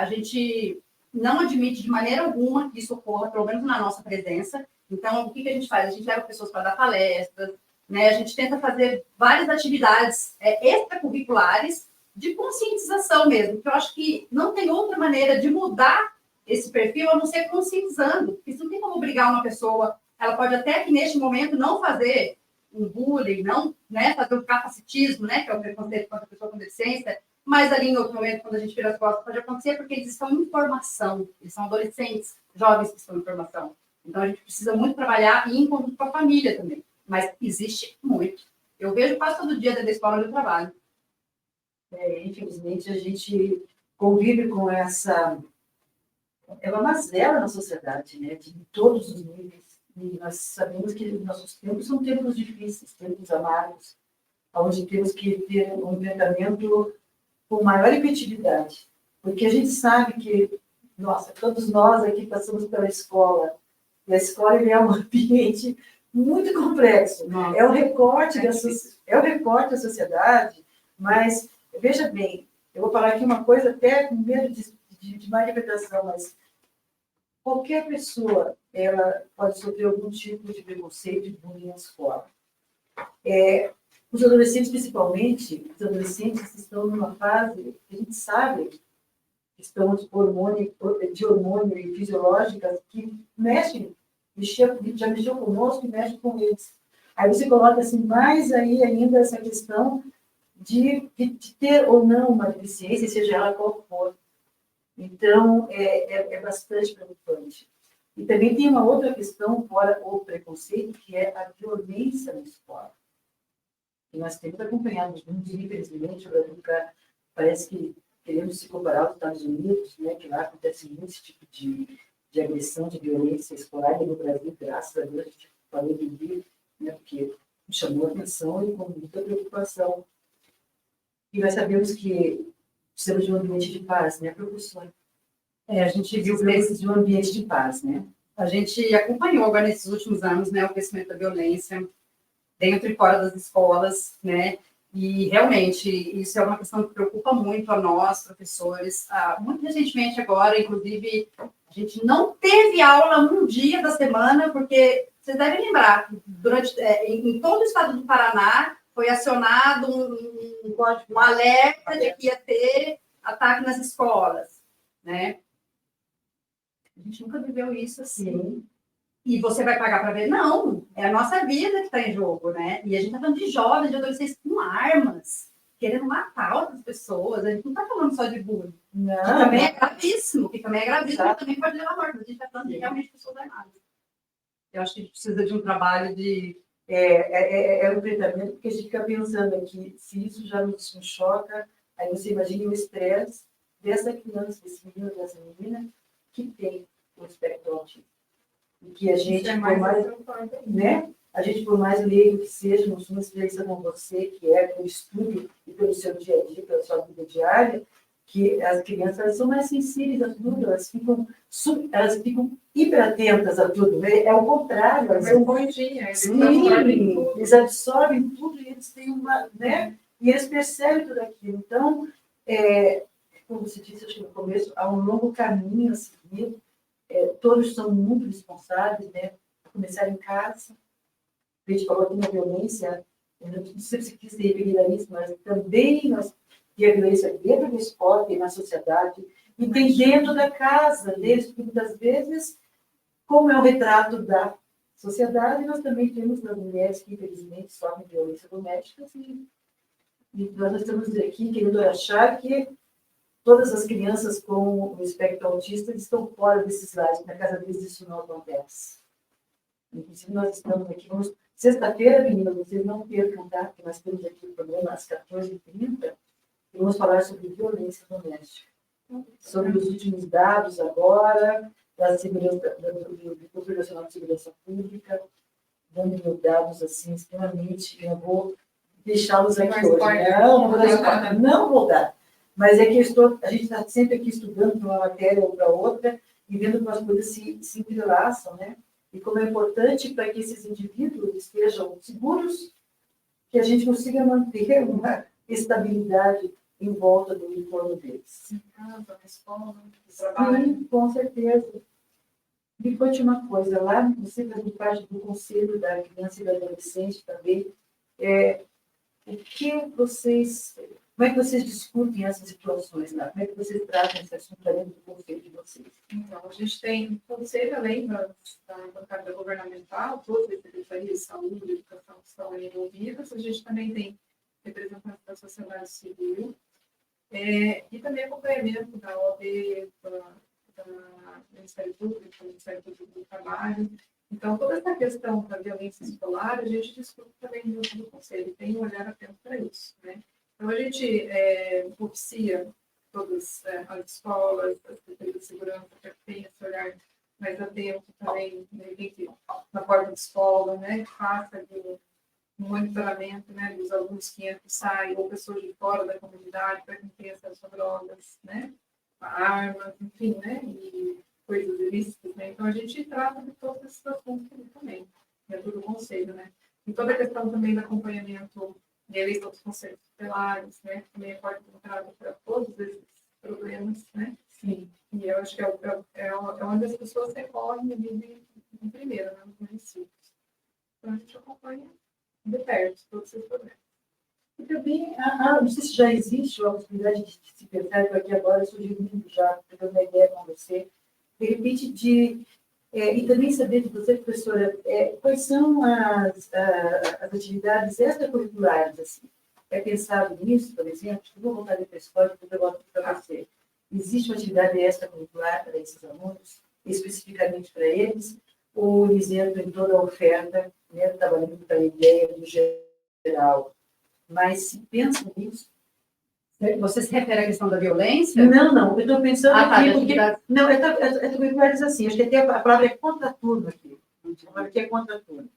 A gente não admite de maneira alguma que isso ocorra, pelo menos na nossa presença. Então, o que a gente faz? A gente leva pessoas para dar palestras, né, a gente tenta fazer várias atividades extracurriculares de conscientização mesmo, porque eu acho que não tem outra maneira de mudar esse perfil a não ser conscientizando, porque isso não tem como obrigar uma pessoa, ela pode até que neste momento não fazer um bullying, não, né, fazer um capacitismo, né, que é o preconceito contra a pessoa com deficiência, mas ali em outro momento, quando a gente vira as costas, pode acontecer porque eles estão em formação, eles são adolescentes, jovens que estão em formação. Então a gente precisa muito trabalhar e em conjunto com a família também, mas existe muito. Eu vejo quase todo dia dentro da escola onde eu trabalho. Infelizmente, a gente convive com essa... É uma mazela na sociedade, né? De todos os níveis. E nós sabemos que nossos tempos são tempos difíceis, tempos amargos, onde temos que ter um enfrentamento com maior efetividade. Porque a gente sabe que, nossa, todos nós aqui passamos pela escola, e a escola é um ambiente muito complexo. Nossa. É o recorte da sociedade, mas... Veja bem, eu vou falar aqui uma coisa até com medo de má interpretação, mas qualquer pessoa ela pode sofrer algum tipo de preconceito e bullying na escola. Os adolescentes, principalmente, os adolescentes estão numa fase que a gente sabe que estão de hormônio e fisiológicas que já mexeu conosco e mexem com eles. Aí você coloca assim, mais aí ainda essa questão de ter ou não uma deficiência, seja ela qual for. Então, é bastante preocupante. E também tem uma outra questão, fora o preconceito, que é a violência na escola. E nós temos acompanhado, infelizmente, parece que queremos se comparar aos Estados Unidos, né, que lá acontece muito esse tipo de agressão, de violência escolar, e no Brasil, graças a Deus, a gente falou de vir, né, porque chamou a atenção e com muita preocupação. E nós sabemos que precisamos de um ambiente de paz, né, professor? A gente viu Precisamos de um ambiente de paz, né? A gente acompanhou agora nesses últimos anos, né, o crescimento da violência dentro e fora das escolas, né, e realmente isso é uma questão que preocupa muito a nós, professores. Muito recentemente agora, inclusive, a gente não teve aula um dia da semana, porque vocês devem lembrar, em todo o estado do Paraná, foi acionado um alerta de que ia ter ataque nas escolas, né? A gente nunca viveu isso assim. Sim. E você vai pagar para ver? Não, é a nossa vida que está em jogo, né? E a gente está falando de jovens, de adolescentes com armas, querendo matar outras pessoas. A gente não está falando só de bullying, Não, que também é gravíssimo, que também pode levar à morte. A gente está falando de realmente pessoas armadas. Eu acho que a gente precisa de um trabalho de... um enfrentamento, porque a gente fica pensando aqui, se isso já nos choca, aí você imagina o estresse dessa criança, desse menino, dessa menina, que tem o espectro autista. E que a gente, a gente, por mais leigo que seja, não sou uma experiência com você, que é pelo estudo e pelo seu dia a dia, pela sua vida diária, que as crianças elas são mais sensíveis a tudo, elas ficam hiperatentas a tudo, né? É o contrário. Eles absorvem tudo e eles têm uma, né? E eles percebem tudo aquilo. Então, como você disse, acho que no começo, há um longo caminho a seguir. Todos são muito responsáveis, né? A começar em casa. A gente falou aqui na violência, não sei se quis se referir a isso, mas também nós temos a violência dentro da escola, tem na sociedade, e tem dentro da casa deles, porque muitas vezes, como é o retrato da sociedade, nós também temos as mulheres que, infelizmente, sofrem violência doméstica, e nós estamos aqui querendo achar que todas as crianças com o espectro autista estão fora desses lares. Na casa deles isso não acontece. Inclusive, nós estamos aqui, sexta-feira, meninas, vocês não percam, tá? Porque nós temos aqui o programa às 14h30, e vamos falar sobre violência doméstica. Sobre os últimos dados agora, da segurança, do Conselho Nacional de Segurança Pública, dando dados assim, extremamente, eu vou deixá-los aqui hoje. Não vou dar. Mas é que a gente está sempre aqui estudando de uma matéria ou para outra e vendo como as coisas se entrelaçam, né? E como é importante para que esses indivíduos estejam seguros, que a gente consiga manter uma estabilidade em volta do entorno deles. Em casa, na escola, no trabalho. Sim, com certeza. Me conte uma coisa, lá você faz parte do Conselho da Criança e do Adolescente também. Como é que vocês discutem essas situações lá? Como é que vocês tratam esse assunto dentro do Conselho de vocês? Então, a gente tem conselho, além da bancada governamental, todas as secretarias de saúde e educação que estão aí envolvidas, a gente também tem representantes da sociedade civil, e também acompanhamento da OAB, do Ministério Público, do Ministério Público do Trabalho. Então, toda essa questão da violência escolar, a gente discute também dentro do Conselho, tem um olhar atento para isso, né? Então, a gente oficia todas as escolas, as secretarias de segurança, para que tenha esse olhar mais atento também, de repente, na porta de escola, né? Faça ali um monitoramento, né, dos alunos que entram e saem, ou pessoas de fora da comunidade, para quem tem acesso a drogas, né? A armas, enfim, né? E coisas ilícitas, né? Então, a gente trata de todos esses assuntos também, dentro do Conselho, né? E toda a questão também do acompanhamento de eleição dos conselhos tutelares, né? Também pode encontrar para todos esses problemas, né? Sim. E eu acho que é onde as pessoas recorrem ali em primeiro, né? Nos municípios. Então, a gente acompanha de perto todos esses problemas. E também, não sei se já existe a possibilidade de se pensar, eu aqui agora sugerindo já, para uma ideia com você, de repente, e também saber de você, professora, quais são as atividades extracurriculares, assim. É pensado nisso, por exemplo, eu vou voltar para a escola, depois eu volto para você. Existe uma atividade extracurricular para esses alunos, especificamente para eles, ou eles entram em toda a oferta, né, trabalhando para a ideia do geral? Mas se pensa nisso. Você se refere à questão da violência? Não, eu estou pensando aqui, porque... atividade. Não, é assim, acho que até a palavra é contraturno aqui. A palavra aqui é contraturno.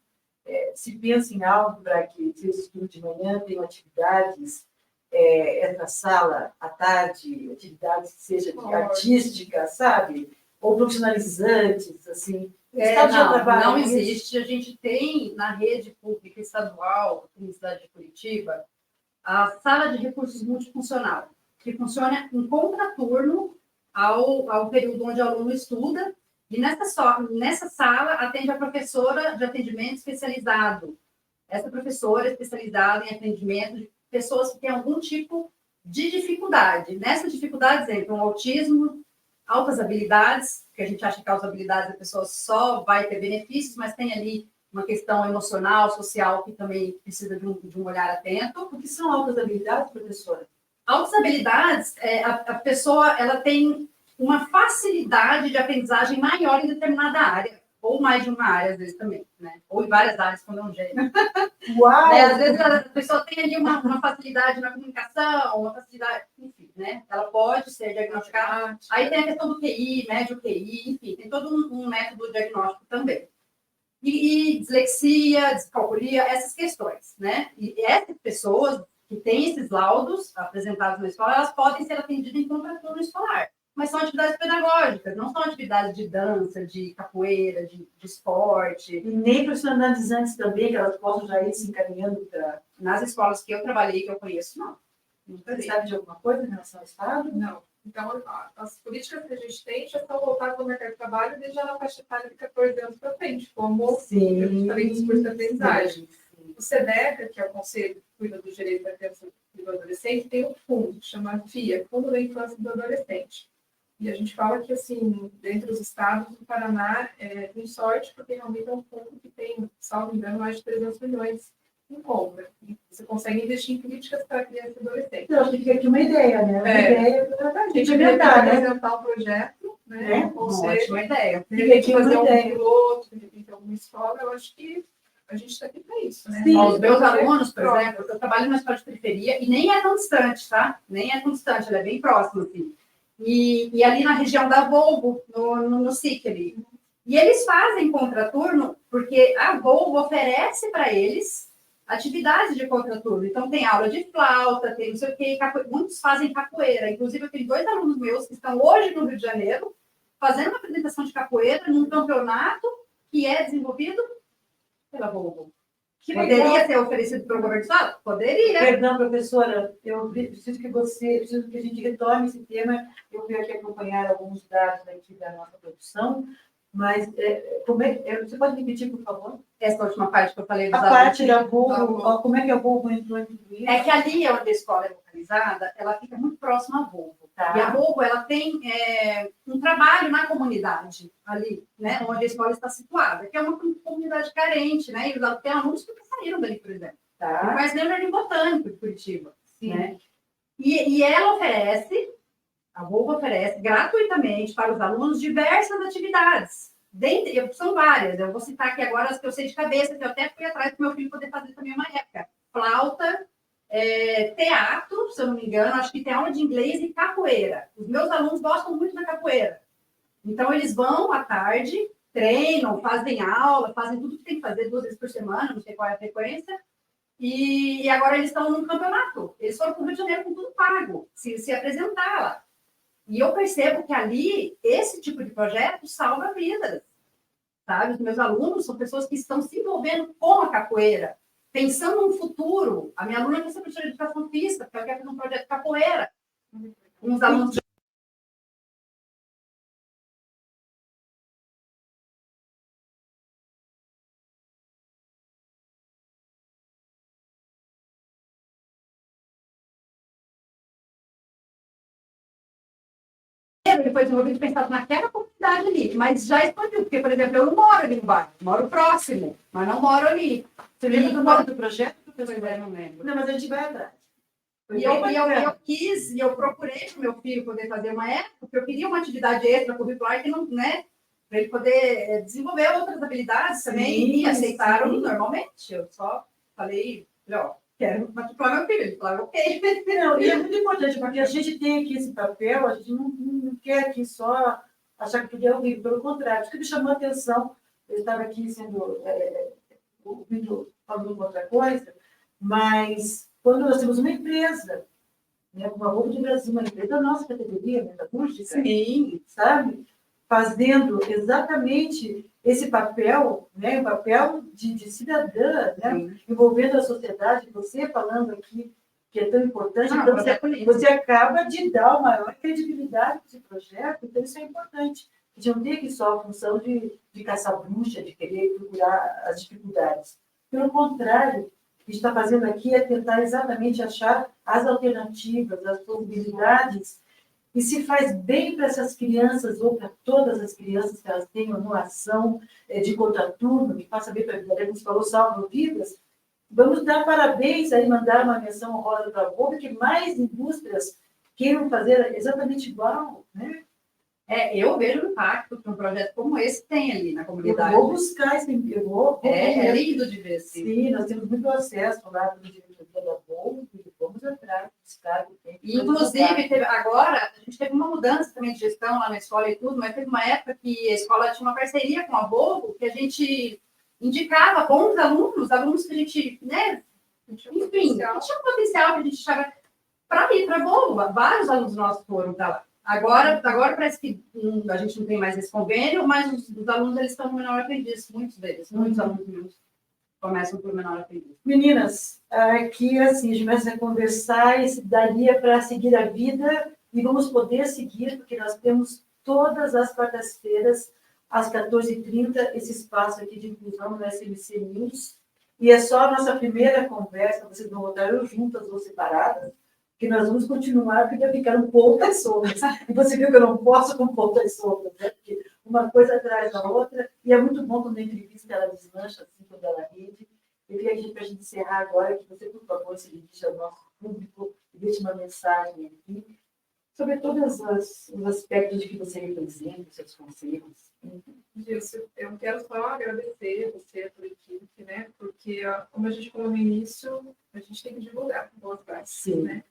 Se pensa em algo para que vocês estudem de manhã, tenham atividades na sala, à tarde, atividades que sejam artísticas, sabe? Ou profissionalizantes, assim. Não existe. A gente tem na rede pública estadual, aqui na cidade de Curitiba, a sala de recursos multifuncional, que funciona em contraturno ao período onde o aluno estuda, e nessa sala atende a professora de atendimento especializado. Essa professora é especializada em atendimento de pessoas que têm algum tipo de dificuldade. Nessas dificuldades entram autismo, altas habilidades, que a gente acha que altas habilidades a pessoa só vai ter benefícios, mas tem ali uma questão emocional, social, que também precisa de um olhar atento. O que são altas habilidades, professora? Altas habilidades, a pessoa ela tem uma facilidade de aprendizagem maior em determinada área, ou mais de uma área, às vezes também, né? Ou em várias áreas, quando é um gênero. Uau! Às vezes a pessoa tem ali uma facilidade na comunicação, uma facilidade, enfim, né? Ela pode ser diagnosticada. Aí tem a questão do QI, médio QI, enfim, tem todo um método diagnóstico também. E dislexia, descalculia, essas questões, né? E essas pessoas que têm esses laudos apresentados na escola, elas podem ser atendidas em contraturno escolar, mas são atividades pedagógicas, não são atividades de dança, de capoeira, de esporte. E nem profissionalizantes também, que elas possam já ir se encaminhando para... Nas escolas que eu trabalhei, que eu conheço, não. Você sabe de alguma coisa em relação ao Estado? Não. Então, as políticas que a gente tem já estão voltadas ao mercado de trabalho desde a faixa etária de 14 anos para frente, como também dos cursos de aprendizagem. O SEDECA, que é o Conselho que cuida do direito da criança e do adolescente, tem um fundo, que chama FIA, Fundo da Infância e do Adolescente. E a gente fala que, assim, dentre os estados do Paraná, tem sorte, porque realmente é um fundo que tem, salvo engano, mais de 300 milhões em compra. E você consegue investir em políticas para criança e adolescente. Eu acho que fica aqui uma ideia, né? Uma ideia para a gente inventar, né? Apresentar um projeto, né? Ou seja, ótima ideia. De repente fazer um piloto, de repente alguma escola, eu acho que a gente está aqui para isso, né? Sim, os meus alunos, por exemplo, eu trabalho numa escola de periferia e nem é tão distante, tá? Nem é tão distante, ela é bem próxima, assim. E ali na região da Volvo, no SIC ali. E eles fazem contraturno porque a Volvo oferece para eles atividades de contraturno. Então, tem aula de flauta, tem não sei o quê, muitos fazem capoeira. Inclusive, eu tenho 2 alunos meus que estão hoje no Rio de Janeiro, fazendo uma apresentação de capoeira num campeonato que é desenvolvido pela Volvo. Que poderia ser oferecido pelo governo do Estado? Poderia. Perdão, professora, eu preciso que a gente retome esse tema. Eu vim aqui acompanhar alguns dados aqui da nossa produção, mas você pode repetir, por favor? Essa última parte que eu falei A parte da Volvo, como é que a Volvo entrou em tudo isso? É que ali onde a escola é localizada, ela fica muito próxima à Volvo. Tá. E a Volvo, ela tem um trabalho na comunidade ali, né, onde a escola está situada, que é uma comunidade carente, né, e tem alunos que saíram dali, por exemplo. Tá. Mas nem o Jardim Botânico de Curitiba. Sim. Né? E ela oferece, a Volvo oferece gratuitamente para os alunos diversas atividades. São várias, eu vou citar aqui agora as que eu sei de cabeça, que eu até fui atrás para o meu filho poder fazer também uma época. Flauta, teatro, se eu não me engano, acho que tem aula de inglês e capoeira. Os meus alunos gostam muito da capoeira. Então, eles vão à tarde, treinam, fazem aula, fazem tudo que tem que fazer 2 vezes por semana, não sei qual é a frequência, e agora eles estão num campeonato. Eles foram para o Rio de Janeiro com tudo pago, se apresentar lá. E eu percebo que ali, esse tipo de projeto salva vidas. Sabe? Os meus alunos são pessoas que estão se envolvendo com a capoeira, pensando no futuro. A minha aluna quer ser professora de educação física, porque ela quer fazer um projeto de capoeira. Uns alunos... Ele foi desenvolvido pensado naquela comunidade ali, mas já expandiu, porque, por exemplo, eu não moro ali no bairro, moro próximo, mas não moro ali. Você lembra do nome do projeto? Não lembro. Não, mas a gente vai atrás. E eu quis, e eu procurei para o meu filho poder fazer uma época, porque eu queria uma atividade extracurricular que não, né, para ele poder desenvolver outras habilidades também, e aceitaram normalmente. Eu só falei, ó, quero matricular meu filho. Ele falou, ok. Não, e é muito importante, porque a gente tem aqui esse papel, a gente não quer aqui só achar que tudo é horrível, pelo contrário, o que me chamou a atenção, eu estava aqui sendo falando outra coisa, mas quando nós temos uma empresa, né, como a Volvo de Brasil, uma empresa da nossa categoria, metalúrgica, sabe? Fazendo exatamente esse papel, né, um papel de cidadã, né, envolvendo a sociedade, você falando aqui que é tão importante, então você acaba de dar uma maior credibilidade para esse projeto, então isso é importante. A gente não tem aqui só a função de caçar bruxa, de querer procurar as dificuldades. Pelo contrário, o que a gente está fazendo aqui é tentar exatamente achar as alternativas, as possibilidades, e se faz bem para essas crianças, ou para todas as crianças que elas tenham uma ação de contraturno, que faça bem para a vida, como você falou, salvam vidas. Vamos dar parabéns aí, mandar uma menção honrosa para a Volvo, que mais indústrias queiram fazer exatamente igual, né? Eu vejo o impacto que um projeto como esse tem ali na comunidade. Eu vou buscar esse... É lindo de ver, sim. Sim, nós temos muito acesso lá no diretoria da Volvo, e vamos atrás, buscar. Inclusive, agora, a gente teve uma mudança também de gestão lá na escola e tudo, mas teve uma época que a escola tinha uma parceria com a Volvo, que a gente indicava bons alunos que a gente, né, enfim, tinha um potencial que a gente achava para ir para a Volvo. Vários alunos nossos foram para lá. Agora parece que a gente não tem mais esse convênio, mas os alunos eles estão no menor aprendiz, muitos deles, muitos alunos meus começam por menor aprendiz. Meninas, aqui assim, a gente começa a conversar e se daria para seguir a vida, e vamos poder seguir, porque nós temos todas as quartas-feiras, às 14h30, esse espaço aqui de inclusão no SMC News, e é só a nossa primeira conversa, vocês vão votar eu juntas ou separadas, que nós vamos continuar, porque ficaram poucas soltas. E você viu que eu não posso com poucas soltas, né? Porque uma coisa atrás da outra, e é muito bom quando a entrevista ela deslancha, assim, quando ela rende. Eu queria para a gente encerrar agora, que você, por favor, se dirija ao nosso público e deixe uma mensagem aqui sobre todos os aspectos de que você representa, os seus conselhos. Gilson, eu quero só agradecer a você, a tua equipe, né? Porque, como a gente falou no início, a gente tem que divulgar boas práticas, né?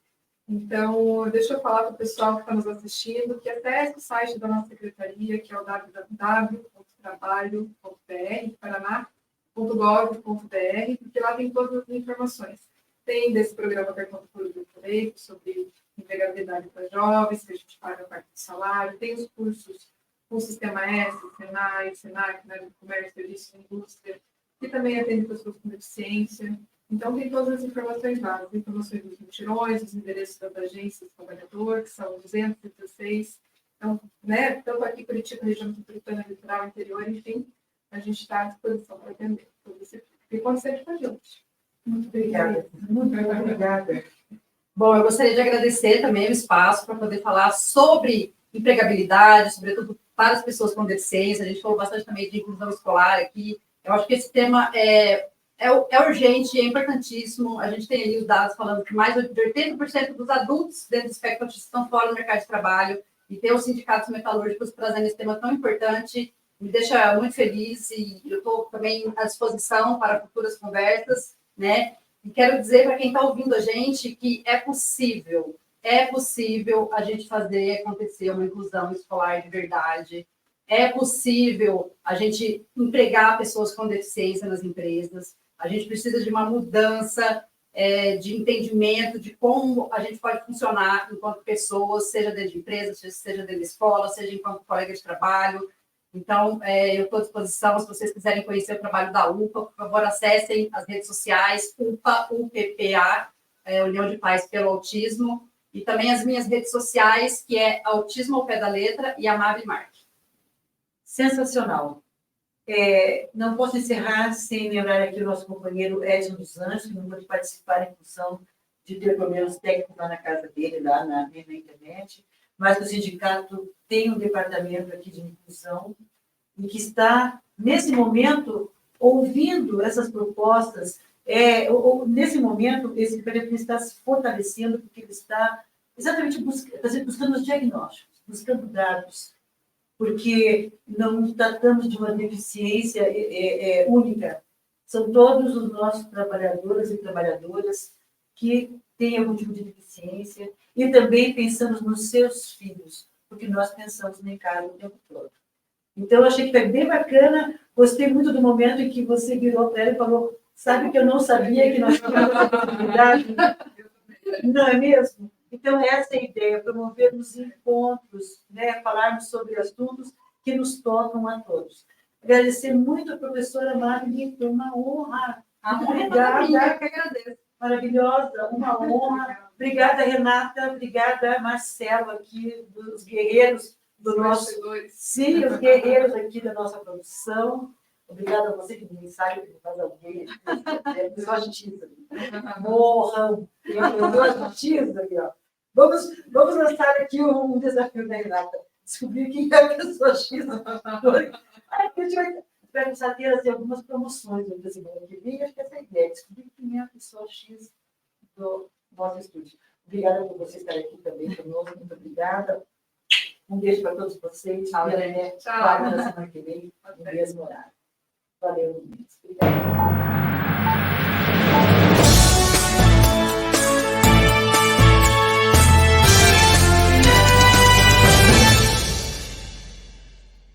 Então, deixa eu falar para o pessoal que está nos assistindo que acesse o site da nossa secretaria, que é o www.trabalho.br, Paraná, porque lá tem todas as informações. Tem desse programa Cartão do Futuro que eu falei, sobre empregabilidade para jovens, que a gente paga a parte do salário, tem os cursos com o Sistema S, Senai, Senac, né, do Comércio, Serviço e Indústria, que também atende pessoas com deficiência. Então, tem todas as informações lá, as informações dos mutirões, os endereços das agências do trabalhador, que são 216. Então, né, tanto aqui Curitiba, região metropolitana, litoral, interior, enfim, a gente está à disposição para atender. Então, você pode sempre com a gente. Muito obrigada. Muito obrigada. Bom, eu gostaria de agradecer também o espaço para poder falar sobre empregabilidade, sobretudo para as pessoas com deficiência. A gente falou bastante também de inclusão escolar aqui. Eu acho que esse tema é urgente, é importantíssimo. A gente tem ali os dados falando que mais de 80% dos adultos dentro do espectro autista estão fora do mercado de trabalho, e ter os sindicatos metalúrgicos trazendo esse tema tão importante me deixa muito feliz, e eu estou também à disposição para futuras conversas, né? E quero dizer para quem está ouvindo a gente que é possível a gente fazer acontecer uma inclusão escolar de verdade, é possível a gente empregar pessoas com deficiência nas empresas, a gente precisa de uma mudança de entendimento de como a gente pode funcionar enquanto pessoas, seja dentro de empresa, seja dentro de escola, seja enquanto colega de trabalho. Então, eu estou à disposição, se vocês quiserem conhecer o trabalho da UPA, por favor, acessem as redes sociais, UPA, União de Pais pelo Autismo, e também as minhas redes sociais, que é Autismo ao Pé da Letra e Amable Mark. Sensacional. Não posso encerrar sem lembrar aqui o nosso companheiro Edson dos Anjos, que não pôde participar em função de ter problemas técnicos lá na casa dele, lá na internet, mas o sindicato tem um departamento aqui de inclusão e que está, nesse momento, ouvindo essas propostas. Nesse momento, esse departamento está se fortalecendo, porque ele está exatamente buscando os diagnósticos, buscando dados, porque não tratamos de uma deficiência única. São todos os nossos trabalhadores e trabalhadoras que têm algum tipo de deficiência, e também pensamos nos seus filhos, porque nós pensamos no encargo o tempo todo. Então, eu achei que foi bem bacana, gostei muito do momento em que você virou para ela e falou: sabe que eu não sabia que nós tínhamos essa possibilidade? Não é mesmo? Então, essa é a ideia, promovermos encontros, né, falarmos sobre assuntos que nos tocam a todos. Agradecer muito a professora Magni, foi uma honra. Muito obrigada. Eu que agradeço. Maravilhosa, uma honra. Obrigada, Renata. Obrigada, Marcelo, aqui, dos guerreiros do nosso... Sim, os guerreiros aqui da nossa produção. Obrigada a você que me sabe que faz alguém. Pessoal justiça. Morram. Pessoal justiça aqui, ó. Vamos lançar aqui um desafio da Renata. Descobrir quem é a pessoa X. A gente vai começar a ter assim, algumas promoções no semana que vem. Acho que essa é a ideia, descobrir quem é a pessoa X do nosso estúdio. Obrigada por vocês estarem aqui também conosco. Muito obrigada. Um beijo para todos vocês. Tchau, Tchau. Na semana que vem, no mesmo horário. Valeu, meninas. Obrigada.